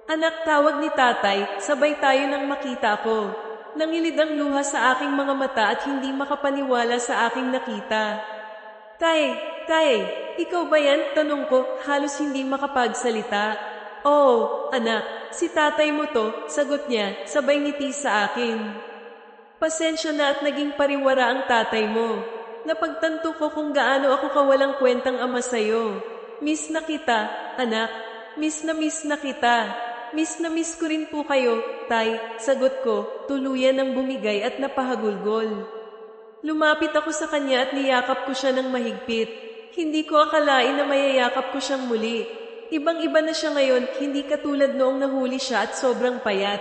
Speaker 1: Anak, tawag ni tatay, sabay tayo nang makita ko. Nangilid ang luha sa aking mga mata at hindi makapaniwala sa aking nakita. Tay, ikaw ba yan? Tanong ko, halos hindi makapagsalita. Oo, anak, si tatay mo to, sagot niya, sabay ngiti sa akin. Pasensya na at naging pariwara ang tatay mo. Napagtanto ko kung gaano ako kawalang kwentang ama sa'yo. Miss na kita, anak. Miss na kita. Miss na miss ko rin po kayo, tay, sagot ko, tuluyan ng bumigay at napahagulgol. Lumapit ako sa kanya at niyakap ko siya ng mahigpit. Hindi ko akalain na mayayakap ko siyang muli. Ibang-iba na siya ngayon, hindi katulad noong nahuli siya at sobrang payat.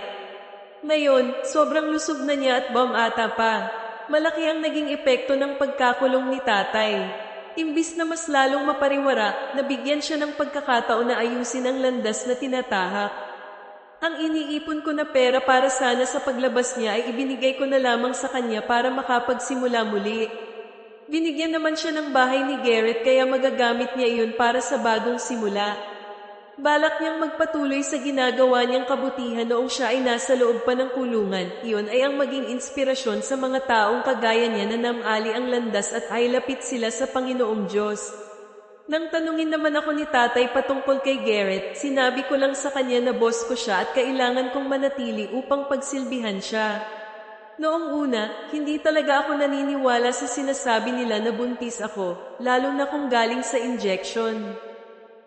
Speaker 1: Ngayon, sobrang lusog na niya at ata pa. Malaki ang naging epekto ng pagkakulong ni tatay. Imbis na mas lalong mapariwara, nabigyan siya ng pagkakataon na ayusin ang landas na tinatahak. Ang iniipon ko na pera para sana sa paglabas niya ay ibinigay ko na lamang sa kanya para makapagsimula muli. Binigyan naman siya ng bahay ni Garrett kaya magagamit niya iyon para sa bagong simula. Balak niyang magpatuloy sa ginagawa niyang kabutihan noong siya ay nasa loob pa ng kulungan. Iyon ay ang maging inspirasyon sa mga taong kagaya niya na namali ang landas at ay lapit sila sa Panginoong Diyos. Nang tanungin naman ako ni tatay patungkol kay Garrett, sinabi ko lang sa kanya na boss ko siya at kailangan kong manatili upang pagsilbihan siya. Noong una, hindi talaga ako naniniwala sa sinasabi nila na buntis ako, lalo na kung galing sa injection.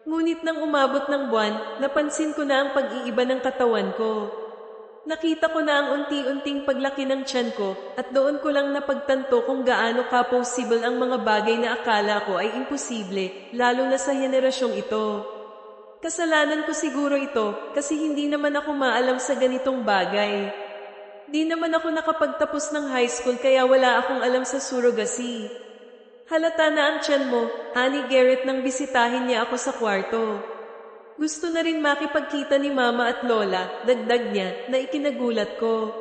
Speaker 1: Ngunit nang umabot ng buwan, napansin ko na ang pag-iiba ng katawan ko. Nakita ko na ang unti-unting paglaki ng tiyan ko at doon ko lang napagtanto kung gaano ka-possible ang mga bagay na akala ko ay imposible, lalo na sa henerasyong ito. Kasalanan ko siguro ito kasi hindi naman ako maalam sa ganitong bagay. Di naman ako nakapagtapos ng high school kaya wala akong alam sa surrogacy. Halata na ang tiyan mo, ani Garrett nang bisitahin niya ako sa kwarto. Gusto na rin makipagkita ni mama at lola, dagdag niya na ikinagulat ko.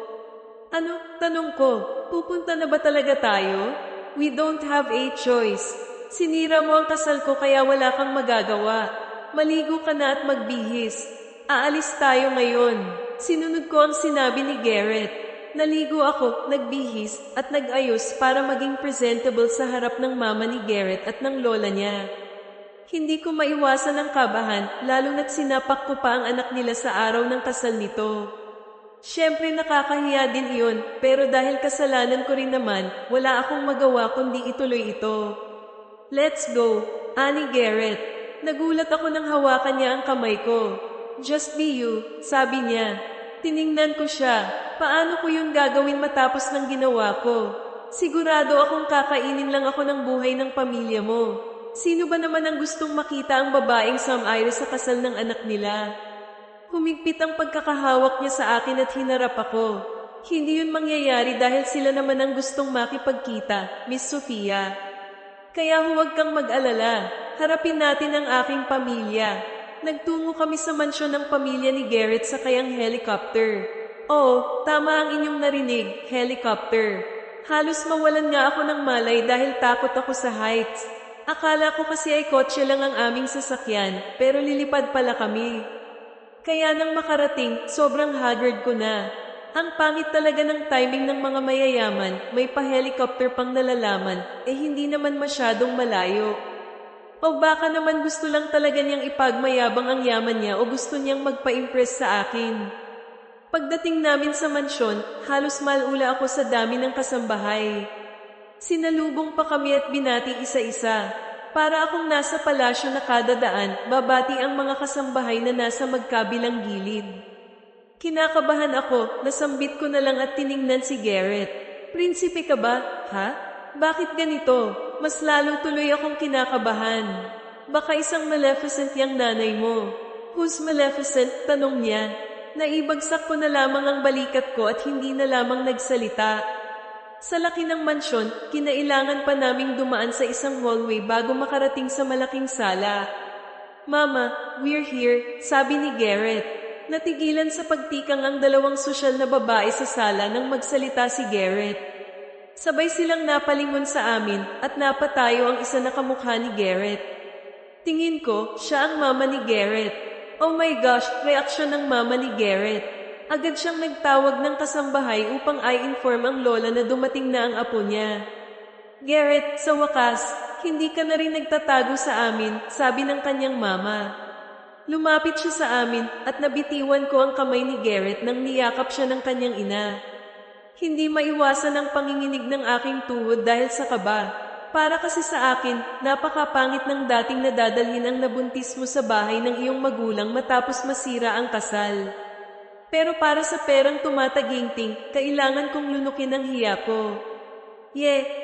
Speaker 1: Ano? Tanong ko, pupunta na ba talaga tayo? We don't have a choice. Sinira mo ang kasal ko kaya wala kang magagawa. Maligo ka na at magbihis. Aalis tayo ngayon. Sinunod ko ang sinabi ni Garrett. Naligo ako, nagbihis, at nag-ayos para maging presentable sa harap ng mama ni Garrett at ng lola niya. Hindi ko maiwasan ang kabahan, lalo na't sinapak ko pa ang anak nila sa araw ng kasal nito. Siyempre nakakahiya din iyon, pero dahil kasalanan ko rin naman, wala akong magawa kundi ituloy ito. Let's go, ani Garrett. Nagulat ako nang hawakan niya ang kamay ko. Just be you, sabi niya. Tiningnan ko siya. Paano ko yun gagawin matapos ng ginawa ko? Sigurado akong kakainin lang ako ng buhay ng pamilya mo. Sino ba naman ang gustong makita ang babaeng Sam Iris sa kasal ng anak nila? Humigpit ang pagkakahawak niya sa akin at hinarap ako. Hindi yun mangyayari dahil sila naman ang gustong makipagkita, Miss Sofia. Kaya huwag kang mag-alala. Harapin natin ang aking pamilya. Nagtungo kami sa mansyon ng pamilya ni Garrett sa kayang helicopter. Oo, tama ang inyong narinig, helicopter. Halos mawalan nga ako ng malay dahil takot ako sa heights. Akala ko kasi ay kotse lang ang aming sasakyan, pero lilipad pala kami. Kaya nang makarating, sobrang haggard ko na. Ang pangit talaga ng timing ng mga mayayaman, may pa-helicopter pang nalalaman, hindi naman masyadong malayo. O baka naman gusto lang talaga niyang ipagmayabang ang yaman niya o gusto niyang magpa-impress sa akin. Pagdating namin sa mansyon, halos malula ako sa dami ng kasambahay. Sinalubong pa kami at binati isa-isa. Para akong nasa palasyo na kada daan, babati ang mga kasambahay na nasa magkabilang gilid. Kinakabahan ako, nasambit ko na lang at tiningnan si Garrett. Prinsipe ka ba? Ha? Bakit ganito? Mas lalo tuloy akong kinakabahan. Baka isang Maleficent yang nanay mo. Who's Maleficent? Tanong niya. Naibagsak ko na lamang ang balikat ko at hindi na lamang nagsalita. Sa laki ng mansyon, kinailangan pa naming dumaan sa isang hallway bago makarating sa malaking sala. Mama, we're here, sabi ni Garrett. Natigilan sa pagtikang ang dalawang sosyal na babae sa sala nang magsalita si Garrett. Sabay silang napalingon sa amin at napatayo ang isa na kamukha ni Garrett. Tingin ko, siya ang mama ni Garrett. Oh my gosh, reaksyon ng mama ni Garrett. Agad siyang nagtawag ng kasambahay upang i-inform ang lola na dumating na ang apo niya. Garrett, sa wakas, hindi ka na rin nagtatago sa amin, sabi ng kanyang mama. Lumapit siya sa amin at nabitiwan ko ang kamay ni Garrett nang niyakap siya ng kanyang ina. Hindi maiwasan ang panginginig ng aking tuhod dahil sa kaba. Para kasi sa akin, napakapangit ng dating nadadalhin ang nabuntis mo sa bahay ng iyong magulang matapos masira ang kasal. Pero para sa perang tumataginting, kailangan kong lunukin ang hiya ko.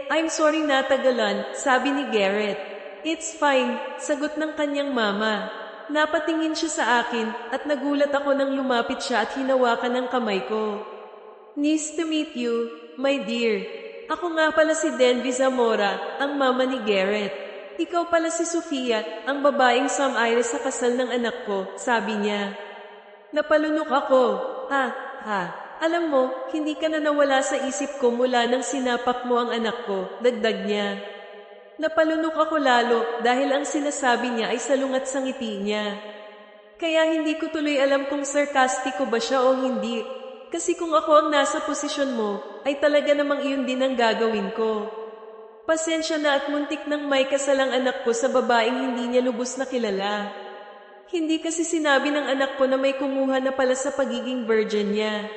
Speaker 1: I'm sorry natagalan, sabi ni Garrett. It's fine, sagot ng kanyang mama. Napatingin siya sa akin at nagulat ako nang lumapit siya at hinawakan ng kamay ko. Nice to meet you, my dear. Ako nga pala si Denvi Zamora, ang mama ni Garrett. Ikaw pala si Sofia, ang babaeng Sam Iris sa kasal ng anak ko, sabi niya. Napalunok ako. Alam mo, hindi ka na nawala sa isip ko mula nang sinapak mo ang anak ko, dagdag niya. Napalunok ako lalo dahil ang sinasabi niya ay salungat sa ngiti niya. Kaya hindi ko tuloy alam kung sarcastic ko ba siya o hindi. Kasi kung ako ang nasa posisyon mo, ay talaga namang iyon din ang gagawin ko. Pasensya na at muntik nang may kasalang anak ko sa babaeng hindi niya lubos na kilala. Hindi kasi sinabi ng anak ko na may kumuha na pala sa pagiging virgin niya.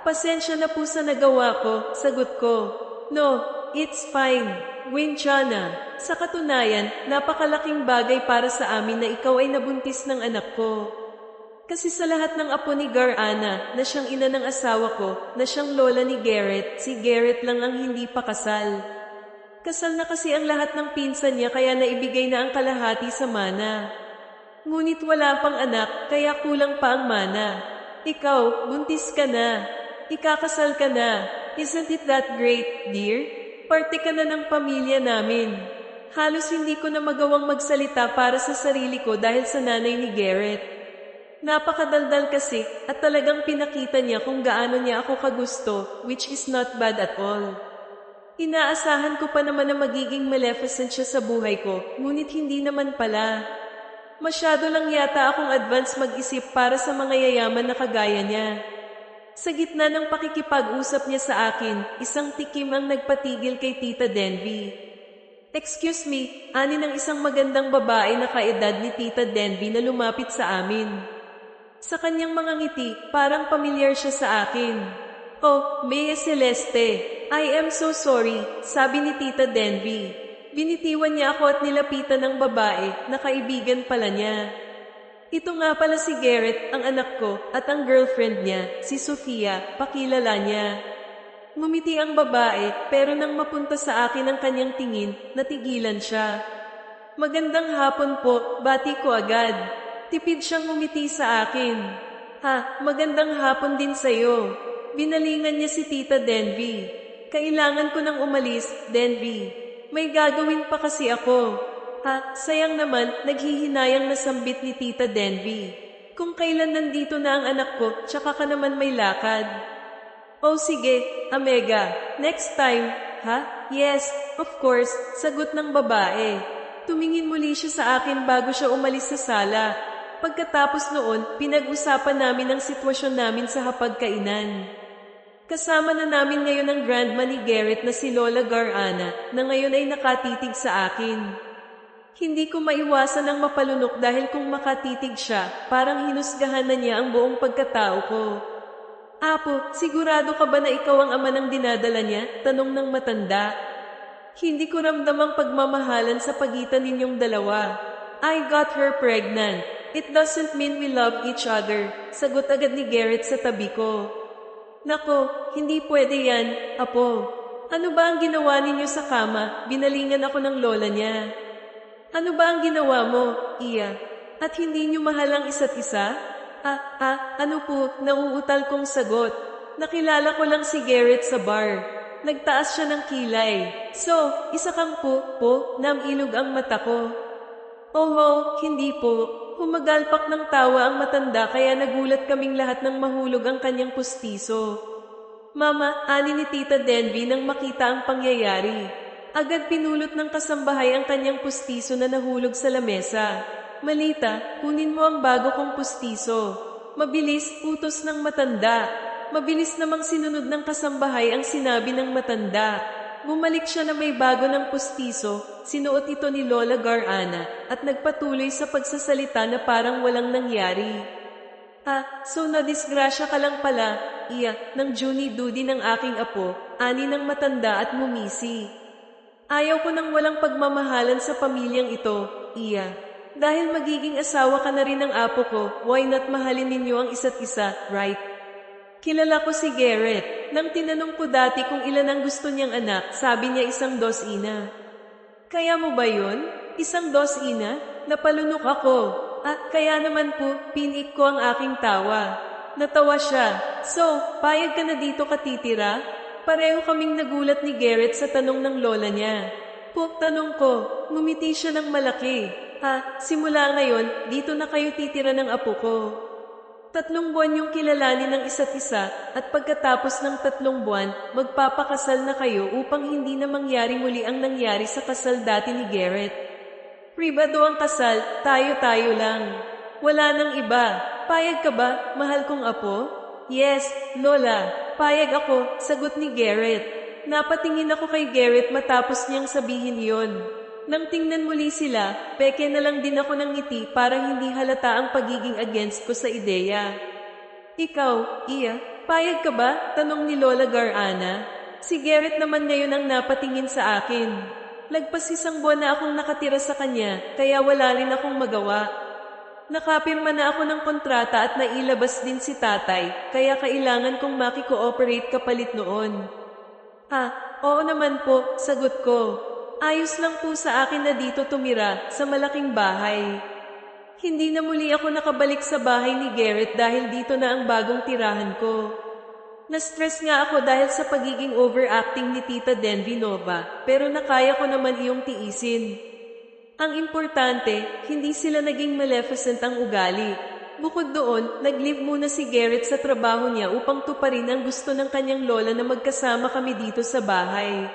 Speaker 1: Pasensya na po sa nagawa ko, sagot ko. No, it's fine, Winchana. Sa katunayan, napakalaking bagay para sa amin na ikaw ay nabuntis ng anak ko. Kasi sa lahat ng apo ni Garana, na siyang ina ng asawa ko, na siyang lola ni Garrett, si Garrett lang ang hindi pa kasal. Kasal na kasi ang lahat ng pinsan niya kaya naibigay na ang kalahati sa mana. Ngunit wala pang anak, kaya kulang pa ang mana. Ikaw, buntis ka na. Ikakasal ka na. Isn't it that great, dear? Parte ka na ng pamilya namin. Halos hindi ko na magawang magsalita para sa sarili ko dahil sa nanay ni Garrett. Napakadaldal kasi at talagang pinakita niya kung gaano niya ako kagusto, which is not bad at all. Inaasahan ko pa naman na magiging Maleficent siya sa buhay ko, ngunit hindi naman pala. Masyado lang yata akong advance mag-isip para sa mga yayaman na kagaya niya. Sa gitna ng pakikipag-usap niya sa akin, isang tikim ang nagpatigil kay Tita Denvi. Excuse me, ani ng isang magandang babae na kaedad ni Tita Denvi na lumapit sa amin. Sa kanyang mga ngiti, parang pamilyar siya sa akin. Oh, Mea Celeste, I am so sorry, sabi ni Tita Denvi. Binitiwan niya ako at nilapitan ng babae na kaibigan pala niya. Ito nga pala si Garrett, ang anak ko, at ang girlfriend niya, si Sofia, pakilala niya. Ngumiti ang babae, pero nang mapunta sa akin ang kanyang tingin, natigilan siya. Magandang hapon po, bati ko agad. Tipid siyang ngumiti sa akin. Ha, magandang hapon din sa'yo. Binalingan niya si Tita Denvi. Kailangan ko nang umalis, Denvi. May gagawin pa kasi ako. Ha, sayang naman, naghihinayang nasambit ni Tita Denvi. Kung kailan nandito na ang anak ko, tsaka ka naman may lakad. Oh sige, Amega, next time, ha? Yes, of course, sagot ng babae. Tumingin muli siya sa akin bago siya umalis sa sala. Pagkatapos noon, pinag-usapan namin ang sitwasyon namin sa hapagkainan. Kasama na namin ngayon ang grandma ni Garrett na si Lola Garana na ngayon ay nakatitig sa akin. Hindi ko maiwasan ang mapalunok dahil kung makatitig siya, parang hinusgahan na niya ang buong pagkatao ko. Apo, sigurado ka ba na ikaw ang ama ng dinadala niya? Tanong ng matanda. Hindi ko ramdam ang pagmamahalan sa pagitan ninyong dalawa. I got her pregnant. It doesn't mean we love each other. Sagot agad ni Garrett sa tabi ko. Nako, hindi pwede yan, Apo. Ano ba ang ginawa ninyo sa kama? Binalingan ako ng lola niya. Ano ba ang ginawa mo, Iya? At hindi niyo mahal ang isa't isa? Ano po, nauutal kong sagot. Nakilala ko lang si Garrett sa bar. Nagtaas siya ng kilay. So, isa kang po, namilog ang mata ko. Oh, hindi po. Humagalpak ng tawa ang matanda kaya nagulat kaming lahat nang mahulog ang kanyang pustiso. Mama, ani ni Tita Denvi nang makita ang pangyayari. Agad pinulot ng kasambahay ang kanyang pustiso na nahulog sa lamesa. Malita, kunin mo ang bago kong pustiso. Mabilis, utos ng matanda. Mabilis namang sinunod ng kasambahay ang sinabi ng matanda. Bumalik siya na may bago ng pustiso, sinuot ito ni Lola Garana at nagpatuloy sa pagsasalita na parang walang nangyari. So nadisgrasya ka lang pala, Iya, ng Junie Dudi ng aking apo, ani ng matanda at mumisi. Ayaw ko nang walang pagmamahalan sa pamilyang ito, Iya. Dahil magiging asawa ka na rin ng apo ko, why not mahalin ninyo ang isa't isa, right? Kilala ko si Garrett. Nang tinanong ko dati kung ilan ang gusto niyang anak, sabi niya 1 Kaya mo ba yun? 1 Napalunok ako. Kaya naman po, pinik ko ang aking tawa. Natawa siya. So, payag ka na dito katitira? Pareho kaming nagulat ni Garrett sa tanong ng lola niya. Tanong ko, ngumiti siya ng malaki. Simula ngayon, dito na kayo titira ng apo ko. 3 buwan yung kilalanin ng isa't isa at pagkatapos ng 3 buwan, magpapakasal na kayo upang hindi na mangyari muli ang nangyari sa kasal dati ni Garrett. Pribado ang kasal, tayo-tayo lang. Wala nang iba. Payag ka ba, mahal kong apo? Yes, Lola. Payag ako, sagot ni Garrett. Napatingin ako kay Garrett matapos niyang sabihin yon. Nang tingnan muli sila, peke na lang din ako ng ngiti para hindi halata ang pagiging against ko sa ideya. Ikaw, Iya, payag ka ba? Tanong ni Lola Garana. Si Garrett naman ngayon ang napatingin sa akin. Lagpas 1 buwan na akong nakatira sa kanya, kaya wala rin akong magawa. Nakapirma na ako ng kontrata at nailabas din si tatay, kaya kailangan kong makikooperate kapalit noon. Oo naman po, sagot ko. Ayos lang po sa akin na dito tumira sa malaking bahay. Hindi na muli ako nakabalik sa bahay ni Garrett dahil dito na ang bagong tirahan ko. Na-stress nga ako dahil sa pagiging overacting ni Tita Denvi Nova, pero nakaya ko naman iyong tiisin. Ang importante, hindi sila naging maleficent ang ugali. Bukod doon, nag-leave muna si Garrett sa trabaho niya upang tuparin ang gusto ng kanyang lola na magkasama kami dito sa bahay.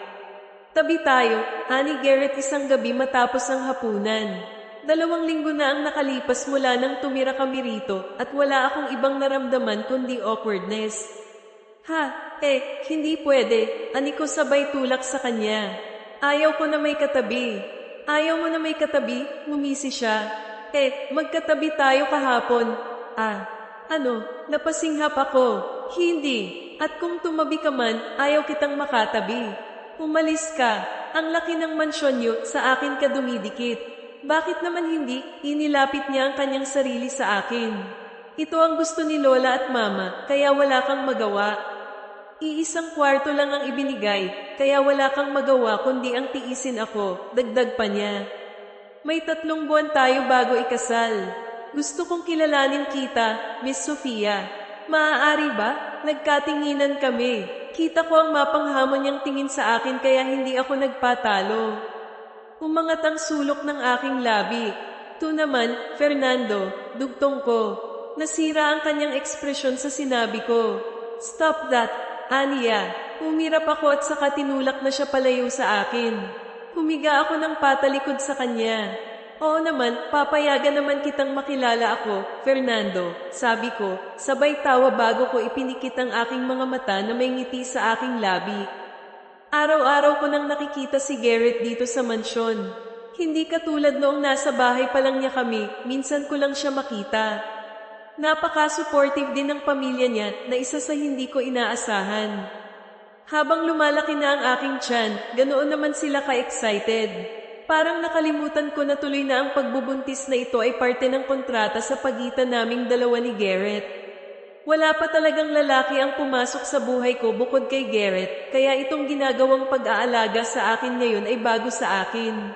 Speaker 1: Tabi tayo, ani Garrett 1 gabi matapos ang hapunan. 2 linggo na ang nakalipas mula nang tumira kami rito at wala akong ibang naramdaman kundi awkwardness. Hindi pwede, ani ko sabay tulak sa kanya. Ayaw ko na may katabi. Ayaw mo na may katabi, ngumisi siya. Magkatabi tayo kahapon. Napasinghap ako. Hindi, at kung tumabi ka man, ayaw kitang makatabi. Umalis ka. Ang laki ng mansyon niyo, sa akin ka dumidikit. Bakit naman hindi? Inilapit niya ang kanyang sarili sa akin. Ito ang gusto ni Lola at Mama, kaya wala kang magawa. Iisang kwarto lang ang ibinigay, kaya wala kang magawa kundi ang tiisin ako, dagdag pa niya. May 3 buwan tayo bago ikasal. Gusto kong kilalanin kita, Miss Sofia. Maaari ba? Nagkatinginan kami. Kita ko ang mapanghamon niyang tingin sa akin kaya hindi ako nagpatalo. Umangat ang sulok ng aking labi. Tu naman, Fernando, dugtong ko. Nasira ang kanyang ekspresyon sa sinabi ko. Stop that, Ania. Umirap ako at saka tinulak na siya palayo sa akin. Humiga ako ng patalikod sa kanya. Oo naman, papayagan naman kitang makilala ako, Fernando, sabi ko, sabay tawa bago ko ipinikit ang aking mga mata na may ngiti sa aking labi. Araw-araw ko nang nakikita si Garrett dito sa mansyon. Hindi katulad noong nasa bahay pa lang niya kami, minsan ko lang siya makita. Napaka-supportive din ng pamilya niya na isa sa hindi ko inaasahan. Habang lumalaki na ang aking tiyan, ganoon naman sila ka-excited. Parang nakalimutan ko na tuloy na ang pagbubuntis na ito ay parte ng kontrata sa pagitan naming dalawa ni Garrett. Wala pa talagang lalaki ang pumasok sa buhay ko bukod kay Garrett, kaya itong ginagawang pag-aalaga sa akin ngayon ay bago sa akin.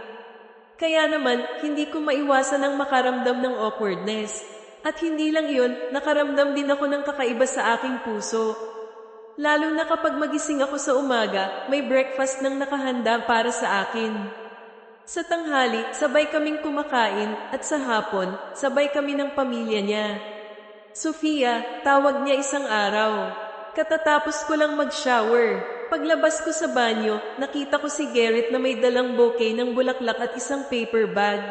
Speaker 1: Kaya naman, hindi ko maiwasan ang makaramdam ng awkwardness. At hindi lang iyon, nakaramdam din ako ng kakaiba sa aking puso. Lalo na kapag magising ako sa umaga, may breakfast nang nakahanda para sa akin. Sa tanghali, sabay kaming kumakain at sa hapon, sabay kami ng pamilya niya. Sofia, tawag niya isang araw. Katatapos ko lang mag-shower. Paglabas ko sa banyo, nakita ko si Garrett na may dalang bouquet ng bulaklak at isang paper bag.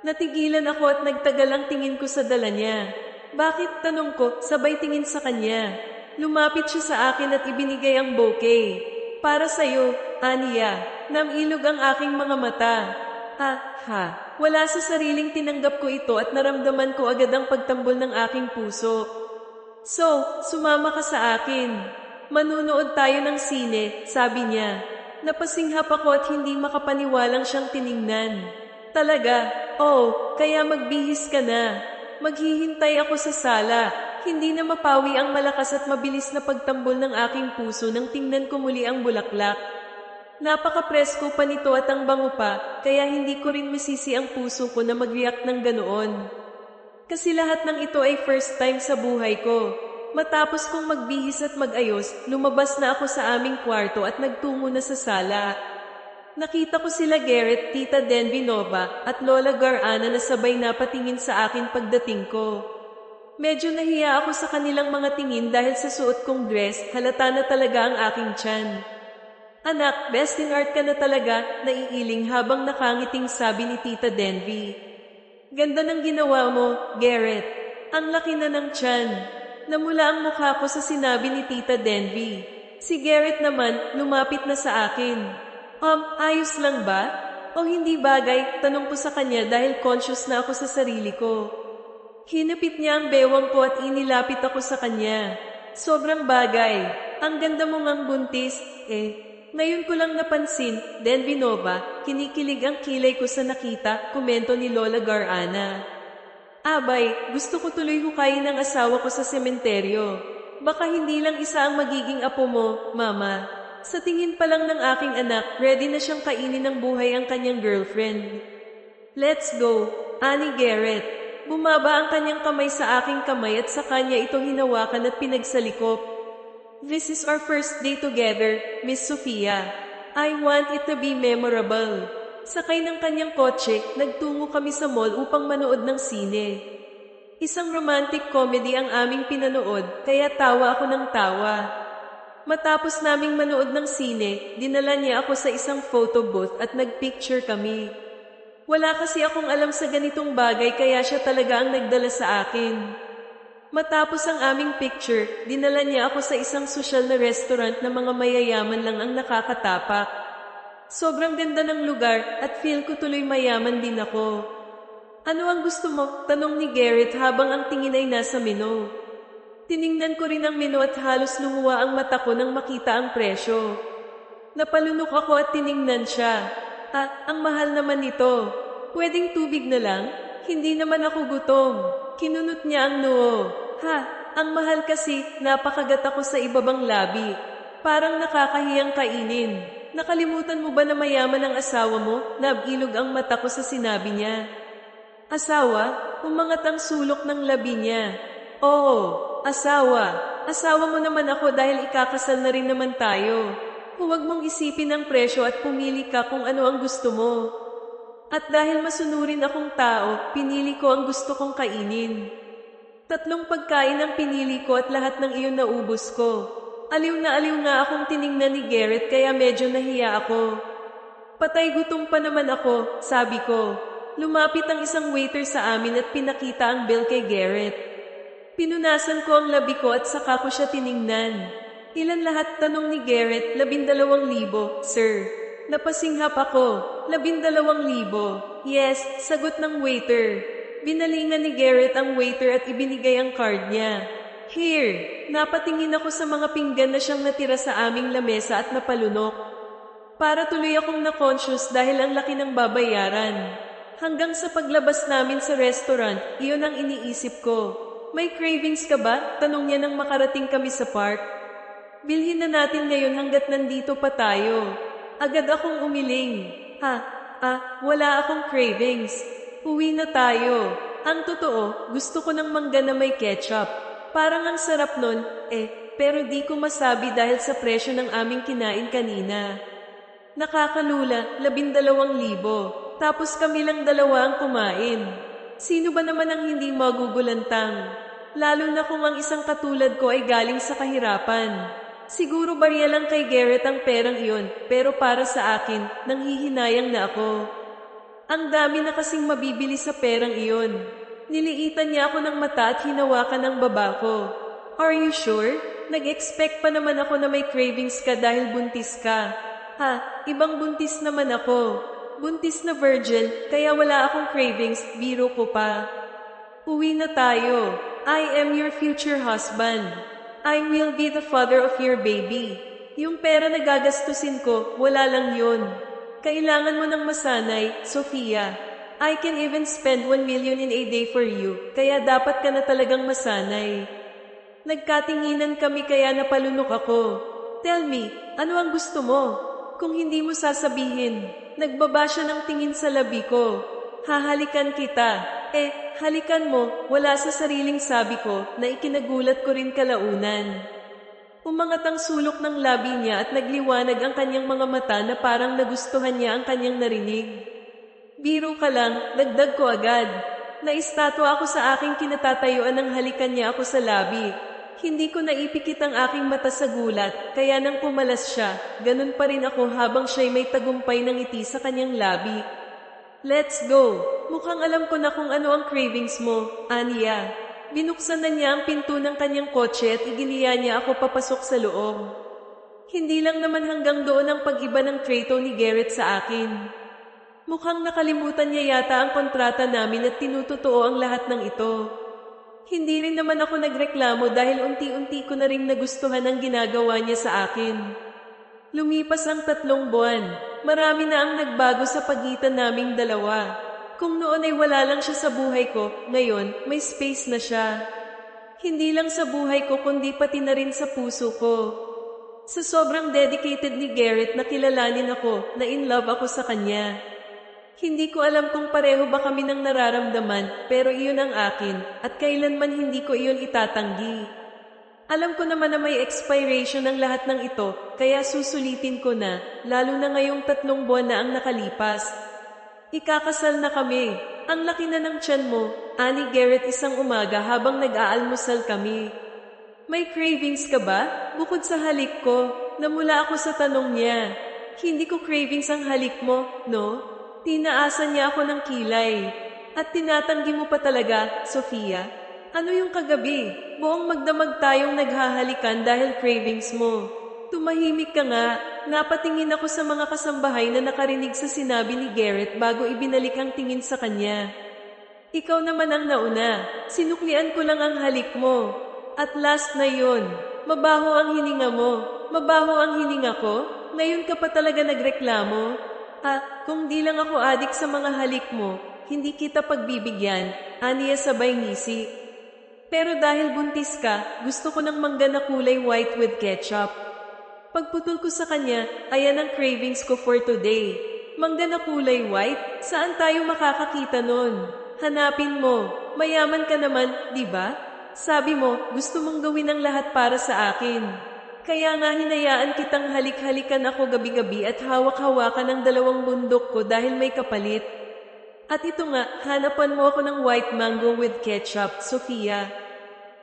Speaker 1: Natigilan ako at nagtagal ang tingin ko sa dala niya. Bakit, tanong ko, sabay tingin sa kanya. Lumapit siya sa akin at ibinigay ang bouquet. Para sa'yo, Ania. Namilog ang aking mga mata. Wala sa sariling tinanggap ko ito at naramdaman ko agad ang pagtambol ng aking puso. So, sumama ka sa akin. Manunood tayo ng sine, sabi niya. Napasinghap ako at hindi makapaniwalang siyang tiningnan. Talaga? Oh, kaya magbihis ka na. Maghihintay ako sa sala. Hindi na mapawi ang malakas at mabilis na pagtambol ng aking puso nang tingnan ko muli ang bulaklak. Napaka-presko pa nito at ang bango pa, kaya hindi ko rin masisi ang puso ko na mag-react ng ganoon. Kasi lahat ng ito ay first time sa buhay ko. Matapos kong magbihis at mag-ayos, lumabas na ako sa aming kwarto at nagtungo na sa sala. Nakita ko sila Garrett, Tita Denby Nova at Lola Garana na sabay napatingin sa akin pagdating ko. Medyo nahiya ako sa kanilang mga tingin dahil sa suot kong dress, halata na talaga ang aking tiyan. Anak, best in art ka na talaga, naiiling habang nakangiting sabi ni Tita Denby. Ganda ng ginawa mo, Garrett. Ang laki na ng tiyan. Namula ang mukha ko sa sinabi ni Tita Denby. Si Garrett naman, lumapit na sa akin. Ayos lang ba? O hindi bagay, tanong ko sa kanya dahil conscious na ako sa sarili ko. Hinapit niya ang bewang ko at inilapit ako sa kanya. Sobrang bagay. Ang ganda mo ngang buntis, Ngayon ko lang napansin, Denby Nova, kinikilig ang kilay ko sa nakita, komento ni Lola Garana. Abay, gusto ko tuloy hukayin ang asawa ko sa sementeryo. Baka hindi lang isa ang magiging apo mo, Mama. Sa tingin pa lang ng aking anak, ready na siyang kainin ng buhay ang kanyang girlfriend. Let's go, Annie Garrett. Bumaba ang kanyang kamay sa aking kamay at sa kanya ito hinawakan at pinagsalikop. This is our first day together, Miss Sofia. I want it to be memorable. Sakay ng kanyang kotse, nagtungo kami sa mall upang manood ng sine. Isang romantic comedy ang aming pinanood, kaya tawa ako ng tawa. Matapos naming manood ng sine, dinala niya ako sa isang photo booth at nagpicture kami. Wala kasi akong alam sa ganitong bagay kaya siya talaga ang nagdala sa akin. Matapos ang aming picture, dinala niya ako sa isang sosyal na restaurant na mga mayayaman lang ang nakakatapak. Sobrang ganda ng lugar at feel ko tuloy mayaman din ako. Ano ang gusto mo? Tanong ni Garrett habang ang tingin ay nasa menu. Tiningnan ko rin ang menu at halos lumuwa ang mata ko nang makita ang presyo. Napalunok ako at tiningnan siya. Ang mahal naman nito. Pwedeng tubig na lang? Hindi naman ako gutom. Kinunot niya ang noo. Ha, ang mahal kasi, napakagat ako sa ibabang labi. Parang nakakahiyang kainin. Nakalimutan mo ba na mayaman ang asawa mo? Nabilog ang mata ko sa sinabi niya. Asawa? Umangat ang sulok ng labi niya. Oo, asawa. Asawa mo naman ako dahil ikakasal na rin naman tayo. Huwag mong isipin ang presyo at pumili ka kung ano ang gusto mo. At dahil masunurin akong tao, pinili ko ang gusto kong kainin. 3 pagkain ang pinili ko at lahat ng iyon naubos ko. Aliw na aliw nga akong tiningnan ni Garrett kaya medyo nahiya ako. Patay gutom pa naman ako, sabi ko. Lumapit ang isang waiter sa amin at pinakita ang bill kay Garrett. Pinunasan ko ang labi ko at saka ko siya tiningnan. Ilan lahat tanong ni Garrett? 12,000, sir. Napasinghap ako. 12,000. Yes, sagot ng waiter. Binalingan ni Garrett ang waiter at ibinigay ang card niya. Here, napatingin ako sa mga pinggan na siyang natira sa aming lamesa at napalunok. Para tuloy akong na-conscious dahil ang laki ng babayaran. Hanggang sa paglabas namin sa restaurant, iyon ang iniisip ko. May cravings ka ba? Tanong niya nang makarating kami sa park. Bilhin na natin ngayon hanggat nandito pa tayo. Agad akong umiling. Wala akong cravings. Uwi na tayo. Ang totoo, gusto ko ng mangga na may ketchup. Parang ang sarap nun, pero di ko masabi dahil sa presyo ng aming kinain kanina. Nakakalula, 12,000. Tapos kami lang dalawa ang kumain. Sino ba naman ang hindi magugulantang? Lalo na kung ang isang katulad ko ay galing sa kahirapan. Siguro barya lang kay Garrett ang perang iyon, pero para sa akin, nanghihinayang na ako. Ang dami na kasing mabibili sa perang iyon. Niliitan niya ako ng mata at hinawakan ang baba ko. Are you sure? Nag-expect pa naman ako na may cravings ka dahil buntis ka. Ibang buntis naman ako. Buntis na virgin, kaya wala akong cravings, biro ko pa. Uwi na tayo. I am your future husband. I will be the father of your baby. Yung pera na gagastusin ko, wala lang yun. Kailangan mo ng masanay, Sofia. I can even spend 1 million in a day for you, kaya dapat ka na talagang masanay. Nagkatinginan kami kaya napalunok ako. Tell me, ano ang gusto mo? Kung hindi mo sasabihin, nagbaba siya ng tingin sa labi ko. Hahalikan kita. Halikan mo, wala sa sariling sabi ko na ikinagulat ko rin kalaunan. Umangat ang sulok ng labi niya at nagliwanag ang kanyang mga mata na parang nagustuhan niya ang kanyang narinig. Biro ka lang, dagdag ko agad. Naistatwa ako sa aking kinatatayuan nang halikan niya ako sa labi. Hindi ko naipikit ang aking mata sa gulat, kaya nang pumalas siya, ganun pa rin ako habang siya'y may tagumpay ng ngiti sa kanyang labi. Let's go! Mukhang alam ko na kung ano ang cravings mo, Anya. Binuksan na niya ang pinto ng kanyang kotse at iginiya niya ako papasok sa loob. Hindi lang naman hanggang doon ang pag-iba ng trato ni Garrett sa akin. Mukhang nakalimutan niya yata ang kontrata namin at tinutotoo ang lahat ng ito. Hindi rin naman ako nagreklamo dahil unti-unti ko na rin nagustuhan ang ginagawa niya sa akin. Lumipas ang 3 buwan. Marami na ang nagbago sa pagitan naming dalawa. Kung noon ay wala lang siya sa buhay ko, ngayon may space na siya. Hindi lang sa buhay ko kundi pati na rin sa puso ko. Sa sobrang dedicated ni Garrett na kilalanin ako, na in love ako sa kanya. Hindi ko alam kung pareho ba kami ng nararamdaman, pero iyon ang akin at kailanman hindi ko iyon itatanggi. Alam ko naman na may expiration ng lahat ng ito, kaya susulitin ko na, lalo na ngayong 3 buwan na ang nakalipas. Ikakasal na kami. Ang laki na ng tiyan mo, ani Garrett isang umaga habang nag-aalmusal kami. May cravings ka ba? Bukod sa halik ko, namula ako sa tanong niya. Hindi ko cravings ang halik mo, no? Tinaasan niya ako ng kilay. At tinatanggi mo pa talaga, Sofia? Ano yung kagabi? Buong magdamag tayong naghahalikan dahil cravings mo. Tumahimik ka nga. Napatingin ako sa mga kasambahay na nakarinig sa sinabi ni Garrett bago ibinalik ang tingin sa kanya. Ikaw naman ang nauna. Sinuklian ko lang ang halik mo. At last na yun. Mabaho ang hininga mo. Mabaho ang hininga ko? Ngayon ka pa talaga nagreklamo? Kung di lang ako adik sa mga halik mo, hindi kita pagbibigyan, aniya sabay ngisi. Pero dahil buntis ka, gusto ko ng mangga na kulay white with ketchup. Pagputol ko sa kanya, ayan ang cravings ko for today. Mangga na kulay white, saan tayo makakakita nun? Hanapin mo, mayaman ka naman, di ba? Sabi mo, gusto mong gawin ang lahat para sa akin. Kaya nga hinayaan kitang halik-halikan ako gabi-gabi at hawak-hawakan ng dalawang bundok ko dahil may kapalit. At ito nga, hanapan mo ako ng white mango with ketchup, Sofia.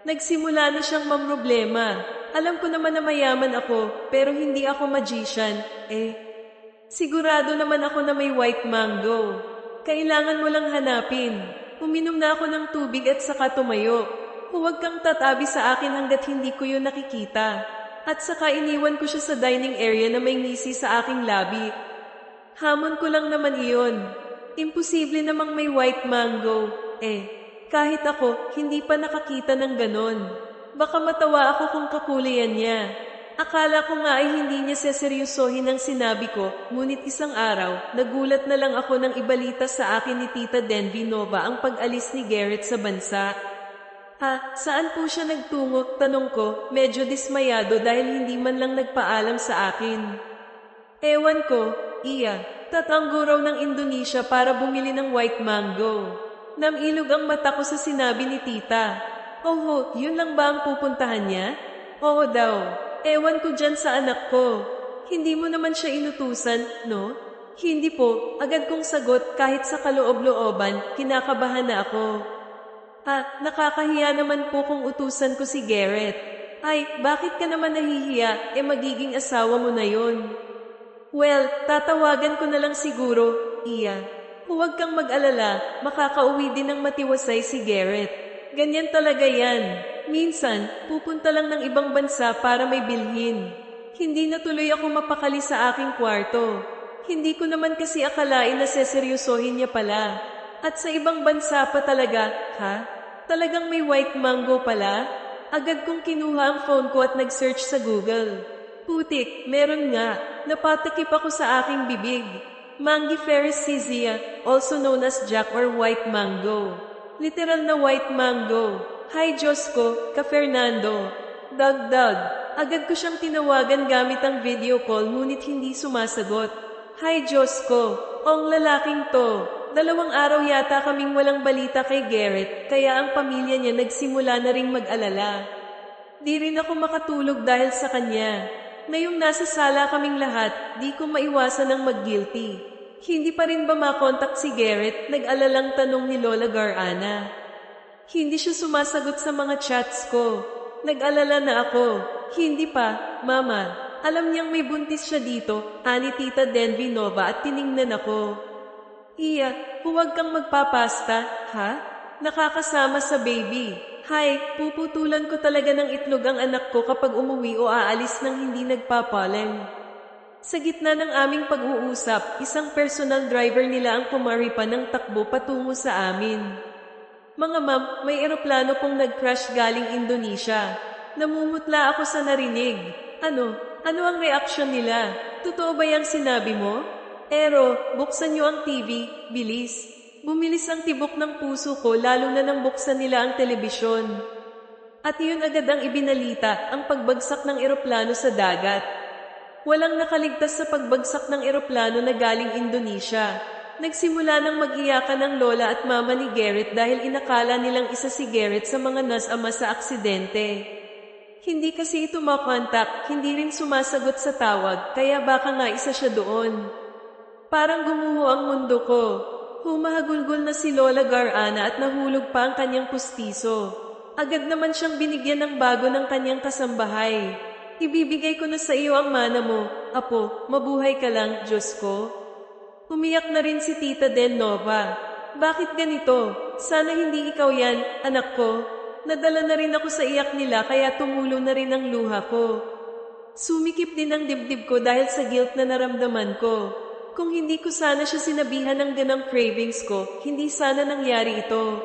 Speaker 1: Nagsimula na siyang mamroblema. Alam ko naman na mayaman ako, pero hindi ako magician. Sigurado naman ako na may white mango. Kailangan mo lang hanapin. Uminom na ako ng tubig at saka tumayo. Huwag kang tatabi sa akin hanggat hindi ko yun nakikita. At saka iniwan ko siya sa dining area na may ngisi sa aking labi. Hamon ko lang naman iyon. Imposible namang may white mango. Kahit ako, hindi pa nakakita ng ganon. Baka matawa ako kung kakulian niya. Akala ko nga ay hindi niya seseryosohin ang sinabi ko, ngunit isang araw, nagulat na lang ako nang ibalita sa akin ni Tita Denvi Nova ang pag-alis ni Garrett sa bansa. Saan po siya nagtungo? Tanong ko, medyo dismayado dahil hindi man lang nagpaalam sa akin. Ewan ko, tatanggo raw ng Indonesia para bumili ng white mango. Namilog ang mata ko sa sinabi ni Tita. Yun lang ba ang pupuntahan niya? Oo daw. Ewan ko dyan sa anak ko. Hindi mo naman siya inutusan, no? Hindi po, agad kong sagot kahit sa kaloob-looban, kinakabahan na ako. Nakakahiya naman po kung utusan ko si Garrett. Bakit ka naman nahihiya? Magiging asawa mo na yon. Well, tatawagan ko na lang siguro, Iya. Huwag kang mag-alala, makakauwi din ng matiwasay si Garrett. Ganyan talaga yan. Minsan, pupunta lang ng ibang bansa para may bilhin. Hindi na tuloy ako mapakali sa aking kwarto. Hindi ko naman kasi akalain na seseryosohin niya pala. At sa ibang bansa pa talaga, Talagang may white mango pala? Agad kong kinuha ang phone ko at nag-search sa Google. Putik, meron nga. Napatakip ako sa aking bibig. Mangifera sizia, also known as jack or white mango. Literal na white mango. Hi Diyos ko, ka-Fernando. Dag. Agad ko siyang tinawagan gamit ang video call ngunit hindi sumasagot. Hi Diyos ko, ang lalaking to. 2 araw yata kaming walang balita kay Garrett, kaya ang pamilya niya nagsimula na ring mag-alala. Di rin ako makatulog dahil sa kanya. Ngayong nasa sala kaming lahat, di ko maiwasan ng mag-guilty. Hindi pa rin ba makontak si Garrett? Nag-alalang tanong ni Lola Garana. Hindi siya sumasagot sa mga chats ko. Nag-alala na ako. Hindi pa, Mama. Alam niyang may buntis siya dito, ani Tita Denvi Nova at tiningnan ako. Iya, huwag kang magpapasta, ha? Nakakasama sa baby. Hay, puputulan ko talaga ng itlog ang anak ko kapag umuwi o aalis nang hindi nagpapaleng. Sa gitna ng aming pag-uusap, isang personal driver nila ang pumaripan ng takbo patungo sa amin. Mga ma'am, may eroplano pong nag-crash galing Indonesia. Namumutla ako sa narinig. Ano ang reaksyon nila? Totoo ba yung sinabi mo? Buksan niyo ang TV, bilis. Bumilis ang tibok ng puso ko lalo na nang buksan nila ang telebisyon. At iyon agad ang ibinalita, ang pagbagsak ng eroplano sa dagat. Walang nakaligtas sa pagbagsak ng eroplano na galing Indonesia. Nagsimula nang mag-iyakan ng lola at mama ni Garrett dahil inakala nilang isa si Garrett sa mga nasama sa aksidente. Hindi kasi ito makontak, hindi rin sumasagot sa tawag, kaya baka nga isa siya doon. Parang gumuho ang mundo ko. Humahagulgol na si Lola Garana at nahulog pa ang kanyang pustiso. Agad naman siyang binigyan ng bago ng kanyang kasambahay. Ibibigay ko na sa iyo ang mana mo. Apo, mabuhay ka lang, Diyos ko. Umiyak na rin si Tita Den Nova. Bakit ganito? Sana hindi ikaw yan, anak ko. Nadala na rin ako sa iyak nila kaya tumulo na rin ang luha ko. Sumikip din ang dibdib ko dahil sa guilt na naramdaman ko. Kung hindi ko sana siya sinabihan ng ganang cravings ko, hindi sana nangyari ito.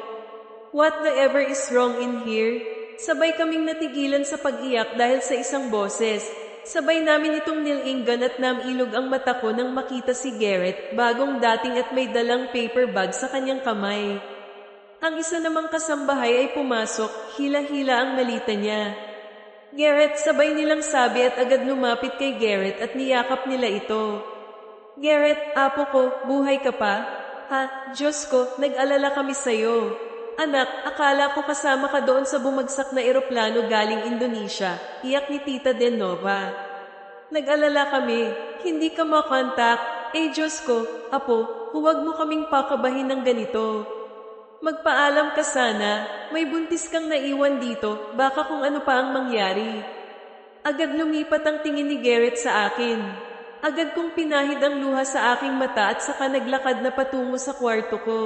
Speaker 1: What the ever is wrong in here? Sabay kaming natigilan sa pag-iyak dahil sa isang boses. Sabay namin itong nilinggan at namilog ang mata ko nang makita si Garrett, bagong dating at may dalang paper bag sa kanyang kamay. Ang isa namang kasambahay ay pumasok, hila-hila ang malita niya. Garrett, sabay nilang sabi at agad lumapit kay Garrett at niyakap nila ito. Garrett, apo ko, buhay ka pa? Ha, Diyos ko, nag-alala kami sa'yo. Anak, akala ko kasama ka doon sa bumagsak na eroplano galing Indonesia, iyak ni Tita Denova. Nag-alala kami, hindi ka makontak. Diyos ko, apo, huwag mo kaming pakabahin ng ganito. Magpaalam ka sana, may buntis kang naiwan dito, baka kung ano pa ang mangyari. Agad lumipat ang tingin ni Garrett sa akin. Agad kong pinahid ang luha sa aking mata at saka naglakad na patungo sa kwarto ko.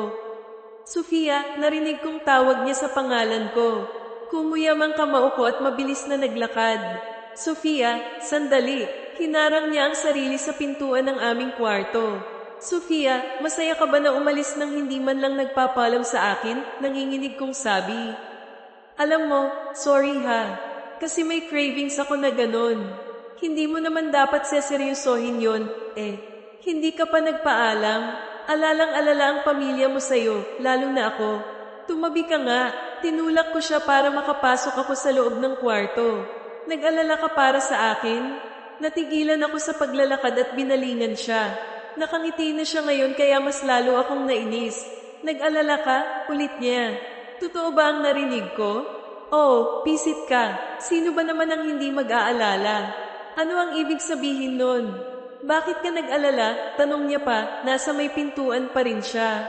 Speaker 1: Sofia, narinig kong tawag niya sa pangalan ko. Kumuyam ang kamao ko at mabilis na naglakad. Sofia, sandali. Hinarang niya ang sarili sa pintuan ng aming kwarto. Sofia, masaya ka ba na umalis nang hindi man lang nagpapaalam sa akin? Nanginginig kong sabi. Alam mo, sorry ha. Kasi may cravings ako na ganon. Hindi mo naman dapat seseryosohin yon. Hindi ka pa nagpaalam. Alalang-alala ang pamilya mo sa'yo, lalo na ako. Tumabi ka nga. Tinulak ko siya para makapasok ako sa loob ng kwarto. Nag-alala ka para sa akin? Natigilan ako sa paglalakad at binalingan siya. Nakangiti na siya ngayon kaya mas lalo akong nainis. Nag-alala ka? Ulit niya. Totoo ba ang narinig ko? Oo, pisit ka. Sino ba naman ang hindi mag-aalala? Ano ang ibig sabihin nun? Bakit ka nag-alala? Tanong niya pa, nasa may pintuan pa rin siya.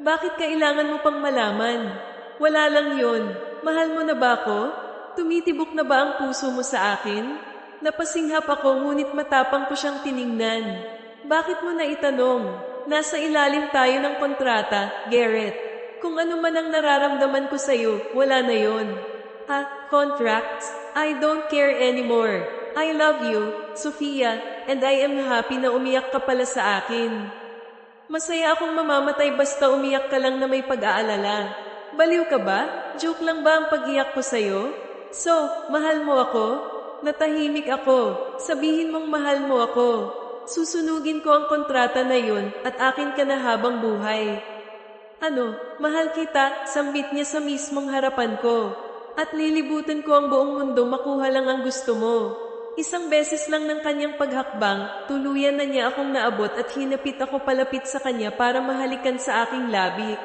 Speaker 1: Bakit kailangan mo pang malaman? Wala lang yon. Mahal mo na ba ako? Tumitibok na ba ang puso mo sa akin? Napasinghap ako ngunit matapang ko siyang tiningnan. Bakit mo na itanong? Nasa ilalim tayo ng kontrata, Garrett. Kung ano man ang nararamdaman ko sa'yo, wala na yon. Ha? Contracts? I don't care anymore. I love you, Sofia, and I am happy na umiyak ka pala sa akin. Masaya akong mamamatay basta umiyak ka lang na may pag-aalala. Baliw ka ba? Joke lang ba ang pag-iyak ko sa'yo? So, mahal mo ako? Natahimik ako. Sabihin mong mahal mo ako. Susunugin ko ang kontrata na yun at akin ka na habang buhay. Ano, mahal kita, sambit niya sa mismong harapan ko. At lilibutan ko ang buong mundo makuha lang ang gusto mo. Isang beses lang ng kanyang paghakbang, tuluyan na niya akong naabot at hinapit ako palapit sa kanya para mahalikan sa aking labi.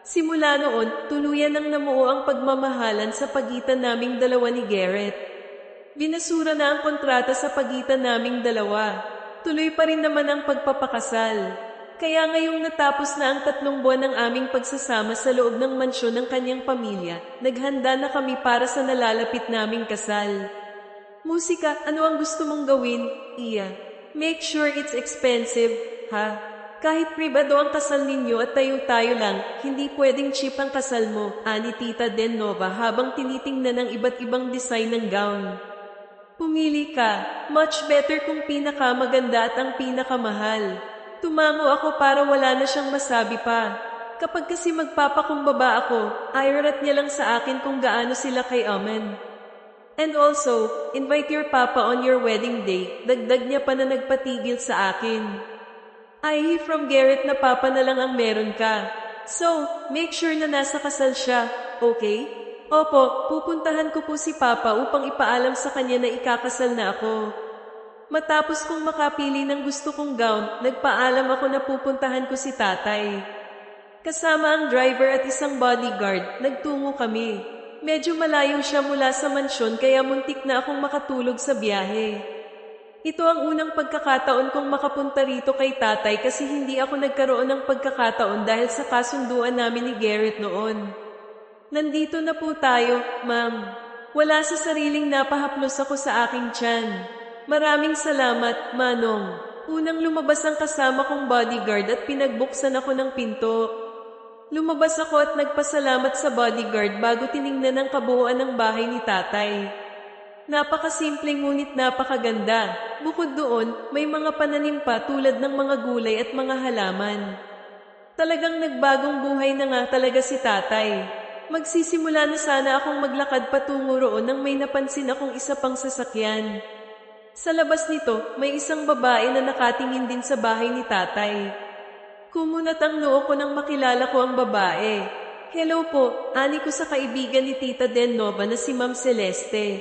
Speaker 1: Simula noon, tuluyan nang namuo ang pagmamahalan sa pagitan naming dalawa ni Garrett. Binasura na ang kontrata sa pagitan naming dalawa. Tuloy pa rin naman ang pagpapakasal. Kaya ngayong natapos na ang 3 buwan ng aming pagsasama sa loob ng mansyon ng kanyang pamilya, naghanda na kami para sa nalalapit naming kasal. Musika, ano ang gusto mong gawin? Iya. Make sure it's expensive, ha? Kahit pribado ang kasal ninyo at tayo-tayo lang, hindi pwedeng cheap ang kasal mo, ani Tita Denova habang tinitingnan ang iba't ibang design ng gown. Pumili ka. Much better kung pinakamaganda at ang pinakamahal. Tumango ako para wala na siyang masabi pa. Kapag kasi magpapakumbaba ako, irat niya lang sa akin kung gaano sila kay Amen. And also, invite your papa on your wedding day. Dagdag niya pa na nagpatigil sa akin. I from Garrett na papa na lang ang meron ka. So, make sure na nasa kasal siya, okay? Opo, pupuntahan ko po si Papa upang ipaalam sa kanya na ikakasal na ako. Matapos kong makapili ng gusto kong gown, nagpaalam ako na pupuntahan ko si Tatay. Kasama ang driver at isang bodyguard, nagtungo kami. Medyo malayo siya mula sa mansyon kaya muntik na akong makatulog sa biyahe. Ito ang unang pagkakataon kong makapunta rito kay Tatay kasi hindi ako nagkaroon ng pagkakataon dahil sa kasunduan namin ni Garrett noon. Nandito na po tayo, ma'am. Wala sa sariling napahaplos ako sa aking tiyan. Maraming salamat, Manong. Unang lumabas ang kasama kong bodyguard at pinagbuksan ako ng pinto. Lumabas ako at nagpasalamat sa bodyguard bago tiningnan ang kabuuan ng bahay ni Tatay. Napakasimpleng ngunit napakaganda. Bukod doon, may mga pananim pa tulad ng mga gulay at mga halaman. Talagang nagbagong buhay na nga talaga si Tatay. Magsisimula na sana akong maglakad patungo roon nang may napansin akong isa pang sasakyan. Sa labas nito, may isang babae na nakatingin din sa bahay ni tatay. Kumunat ang noo ko nang makilala ko ang babae. Hello po, ani ko sa kaibigan ni Tita Denova na si Ma'am Celeste.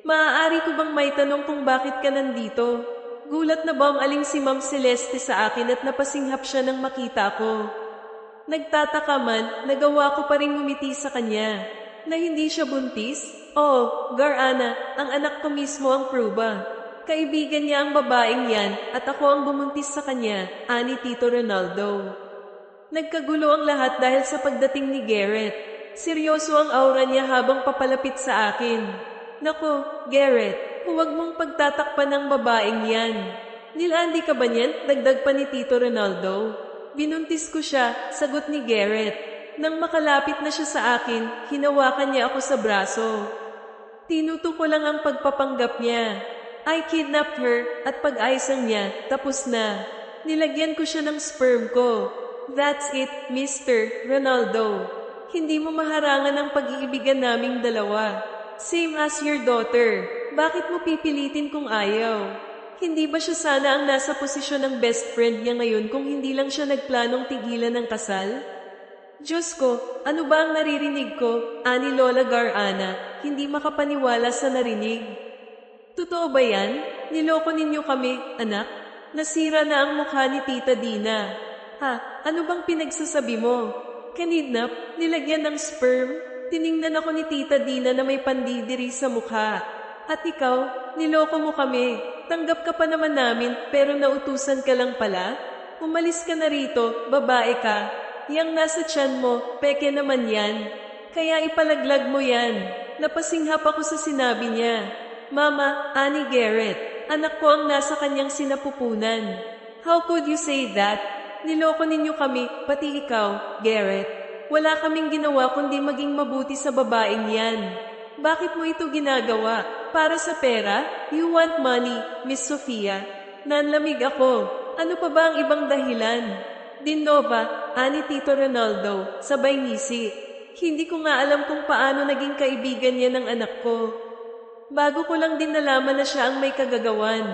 Speaker 1: Maaari ko bang may tanong kung bakit ka nandito? Gulat na ba ang aling si Ma'am Celeste sa akin at napasinghap siya nang makita ko? Nagtataka man, nagawa ko pa rin ngumiti sa kanya. Na hindi siya buntis? Oo, Gar-ana, ang anak ko mismo ang pruba. Kaibigan niya ang babaeng yan at ako ang bumuntis sa kanya, ani Tito Ronaldo. Nagkagulo ang lahat dahil sa pagdating ni Garrett. Seryoso ang aura niya habang papalapit sa akin. Nako, Garrett, huwag mong pagtatakpan ng babaeng yan. Nilandi ka ba niyan? Dagdag pa ni Tito Ronaldo. Binuntis ko siya, sagot ni Garrett. Nang makalapit na siya sa akin, hinawakan niya ako sa braso. Tinuto ko lang ang pagpapanggap niya. I kidnapped her at pag-aisang niya, tapos na. Nilagyan ko siya ng sperm ko. That's it, Mr. Ronaldo. Hindi mo maharangan ang pag-iibigan naming dalawa. Same as your daughter. Bakit mo pipilitin kung ayaw? Hindi ba siya sana ang nasa posisyon ng best friend niya ngayon kung hindi lang siya nagplanong tigilan ng kasal? Diyos ko, ano ba ang naririnig ko? Ani Lola Gar-ana, hindi makapaniwala sa narinig. Totoo ba yan? Niloko ninyo kami, anak? Nasira na ang mukha ni Tita Dina. Ha, ano bang pinagsasabi mo? Kanidnap, nilagyan ng sperm? Tiningnan ako ni Tita Dina na may pandidiri sa mukha. At ikaw, niloko mo kami. Tanggap ka pa naman namin pero nautusan ka lang pala? Umalis ka na rito, babae ka. Yang nasa tiyan mo, peke naman yan. Kaya ipalaglag mo yan. Napasinghap ako sa sinabi niya. Mama, ani Garrett, anak ko ang nasa kanyang sinapupunan. How could you say that? Niloko ninyo kami, pati ikaw, Garrett. Wala kaming ginawa kundi maging mabuti sa babaeng yan. Bakit mo ito ginagawa? Para sa pera? You want money, Miss Sofia? Nanlamig ako. Ano pa ba ang ibang dahilan? Dinova, ani Tito Ronaldo, sabay ngisi. Hindi ko nga alam kung paano naging kaibigan niya ng anak ko. Bago ko lang din nalaman na siya ang may kagagawan.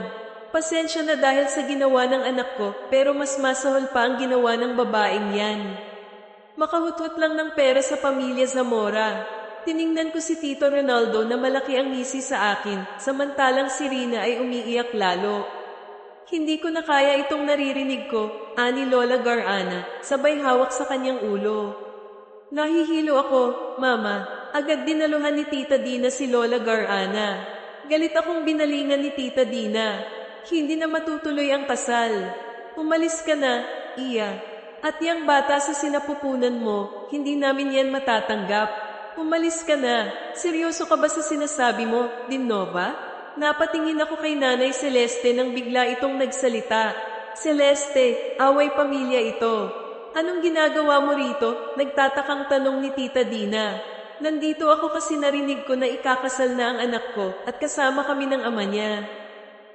Speaker 1: Pasensya na dahil sa ginawa ng anak ko, pero mas masahol pa ang ginawa ng babaeng yan. Makahutwat lang ng pera sa pamilya Zamora. Tiningnan ko si Tito Ronaldo na malaki ang ngisi sa akin, samantalang si Rina ay umiiyak lalo. Hindi ko na kaya itong naririnig ko, ani Lola Gar-ana, sabay hawak sa kanyang ulo. Nahihilo ako, Mama. Agad dinaluhan ni Tita Dina si Lola Gar-ana. Galit akong binalingan ni Tita Dina. Hindi na matutuloy ang kasal. Umalis ka na, Iya. At yang bata sa sinapupunan mo, hindi namin yan matatanggap. Umalis ka na. Seryoso ka ba sa sinasabi mo, Dinova? Napatingin ako kay Nanay Celeste nang bigla itong nagsalita. Celeste, away pamilya ito. Anong ginagawa mo rito? Nagtatakang tanong ni Tita Dina. Nandito ako kasi narinig ko na ikakasal na ang anak ko at kasama kami ng ama niya.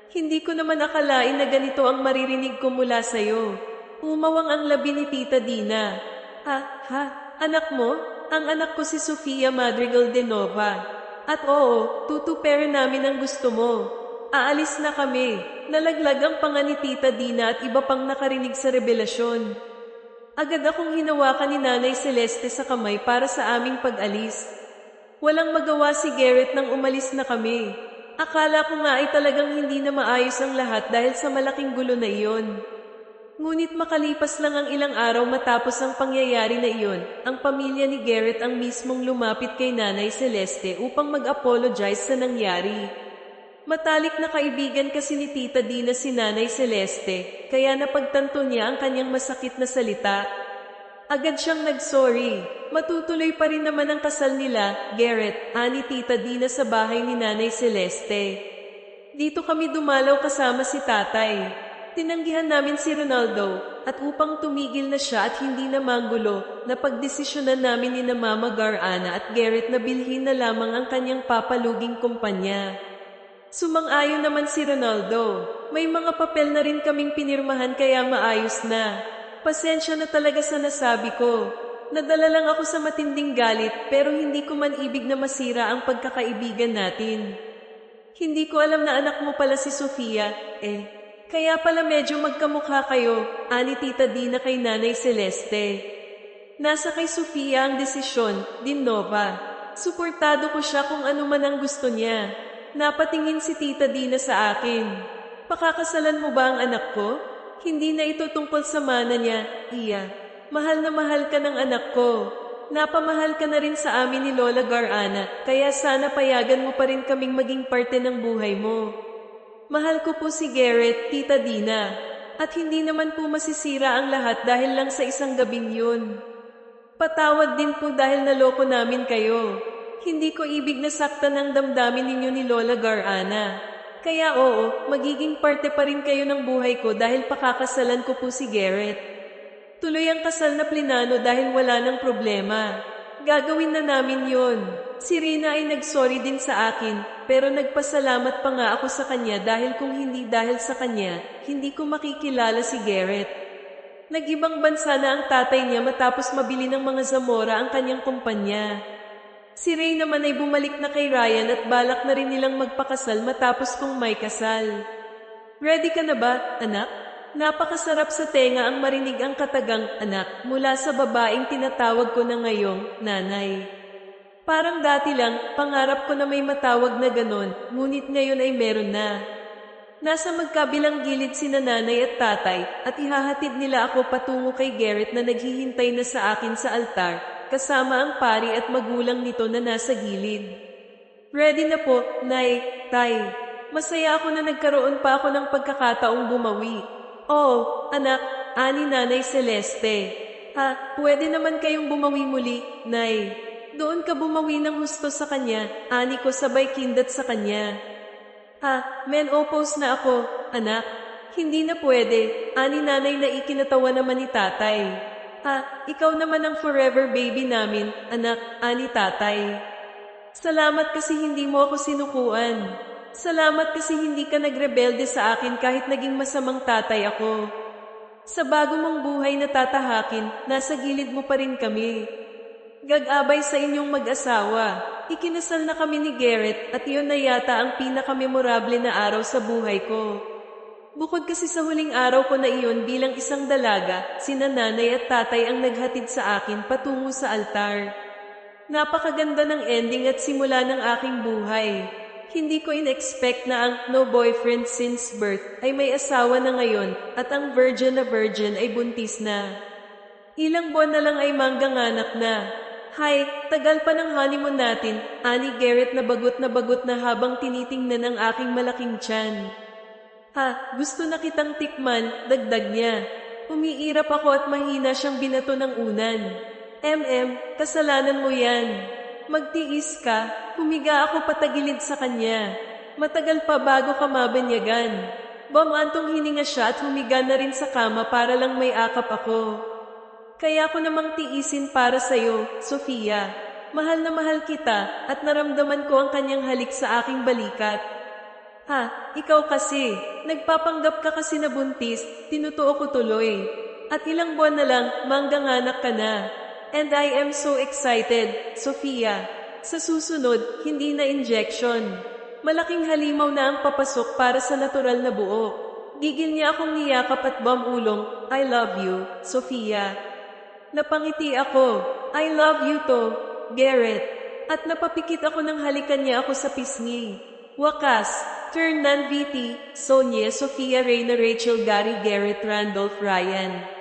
Speaker 1: Hindi ko naman akalain na ganito ang maririnig ko mula sa'yo. Umawang ang labi ni Tita Dina. Anak mo? Ang anak ko si Sofia Madrigal de Nova. At oo, tutuperin namin ang gusto mo. Aalis na kami. Nalaglag ang panga ni Tita Dina at iba pang nakarinig sa revelasyon. Agad akong hinawakan ni Nanay Celeste sa kamay para sa aming pag-alis. Walang magawa si Garrett nang umalis na kami. Akala ko nga ay talagang hindi na maayos ang lahat dahil sa malaking gulo na iyon. Ngunit makalipas lang ang ilang araw matapos ang pangyayari na iyon, ang pamilya ni Garrett ang mismong lumapit kay Nanay Celeste upang mag-apologize sa nangyari. Matalik na kaibigan kasi ni Tita Dina si Nanay Celeste, kaya napagtanto niya ang kanyang masakit na salita. Agad siyang nag-sorry. Matutuloy pa rin naman ang kasal nila, Garrett, ani Tita Dina sa bahay ni Nanay Celeste. Dito kami dumalaw kasama si tatay. Tinanggihan namin si Ronaldo at upang tumigil na siya at hindi na manggulo, napagdesisyonan namin ni na Mama Gar-ana at Garrett na bilhin na lamang ang kanyang papaluging kumpanya. Sumang-ayon naman si Ronaldo. May mga papel na rin kaming pinirmahan kaya maayos na. Pasensya na talaga sa nasabi ko. Nadala lang ako sa matinding galit pero hindi ko man ibig na masira ang pagkakaibigan natin. Hindi ko alam na anak mo pala si Sofia, eh. Kaya pala medyo magkamukha kayo, ani Tita Dina kay Nanay Celeste. Nasa kay Sofia ang desisyon, din Nova. Suportado ko siya kung ano man ang gusto niya. Napatingin si Tita Dina sa akin. Pakakasalan mo ba ang anak ko? Hindi na ito tungkol sa mana niya, Iya. Mahal na mahal ka ng anak ko. Napamahal ka na rin sa amin ni Lola Garana, kaya sana payagan mo pa rin kaming maging parte ng buhay mo. Mahal ko po si Garrett, Tita Dina. At hindi naman po masisira ang lahat dahil lang sa isang gabing yun. Patawad din po dahil naloko namin kayo. Hindi ko ibig na saktan ang damdamin ninyo ni Lola Garana. Kaya oo, magiging parte pa rin kayo ng buhay ko dahil pakakasalan ko po si Garrett. Tuloy ang kasal na plinano dahil wala ng problema. Gagawin na namin yon. Si Rina ay nagsorry din sa akin, pero nagpasalamat pa nga ako sa kanya dahil kung hindi dahil sa kanya, hindi ko makikilala si Garrett. Nag-ibang bansa na ang tatay niya matapos mabili ng mga Zamora ang kanyang kumpanya. Si Ray naman ay bumalik na kay Ryan at balak na rin nilang magpakasal matapos kung may kasal. Ready ka na ba, anak? Napakasarap sa tenga ang marinig ang katagang anak mula sa babaeng tinatawag ko na ngayong nanay. Parang dati lang, pangarap ko na may matawag na ganon, ngunit ngayon ay meron na. Nasa magkabilang gilid sina nanay at tatay at ihahatid nila ako patungo kay Garrett na naghihintay na sa akin sa altar, kasama ang pari at magulang nito na nasa gilid. Ready na po, Nay, Tay. Masaya ako na nagkaroon pa ako ng pagkakataong bumawi. Oh, anak, ani Nanay Celeste. Ha, pwede naman kayong bumawi muli, Nay. Doon ka bumawi ng husto sa kanya, ani ko sabay kindat sa kanya. Ha, menopause na ako, anak. Hindi na pwede, ani Nanay na ikinatawa naman ni tatay. Ha, ikaw naman ang forever baby namin, anak, ani tatay. Salamat kasi hindi mo ako sinukuan. Salamat kasi hindi ka nagrebelde sa akin kahit naging masamang tatay ako. Sa bago mong buhay na tatahakin, nasa gilid mo pa rin kami. Gag-abay sa inyong mag-asawa. Ikinasal na kami ni Garrett at iyon na yata ang pinakamemorable na araw sa buhay ko. Bukod kasi sa huling araw ko na iyon bilang isang dalaga, sina nanay at tatay ang naghatid sa akin patungo sa altar. Napakaganda ng ending at simula ng aking buhay. Hindi ko in-expect na ang no boyfriend since birth ay may asawa na ngayon at ang virgin na virgin ay buntis na. Ilang buwan na lang ay mangganganak na. Hay, tagal pa ng honeymoon natin, ani Garrett na bagot na habang tinitingnan ang aking malaking tiyan. Ha, gusto na kitang tikman, dagdag niya. Umiirap ako at mahina siyang binato ng unan. Kasalanan mo yan. Magtiis ka, humiga ako patagilid sa kanya. Matagal pa bago ka mabanyagan. Bamantong hininga siya at humiga na rin sa kama para lang may akap ako. Kaya ko namang tiisin para sa'yo, Sofia. Mahal na mahal kita at naramdaman ko ang kanyang halik sa aking balikat. Ha, ikaw kasi. Nagpapanggap ka kasi na buntis, tinutuo ko tuloy. At ilang buwan na lang, mangganganak ka na. And I am so excited, Sofia. Sa susunod, hindi na injection. Malaking halimaw na ang papasok para sa natural na buo. Gigil niya akong niyakap at bamulong, I love you, Sofia. Napangiti ako, I love you to, Garrett. At napapikit ako ng halikan niya ako sa pisngi. Wakas, Fernan VT, Sonia, Sofia, Reyna, Rachel, Gary, Garrett, Randolph, Ryan.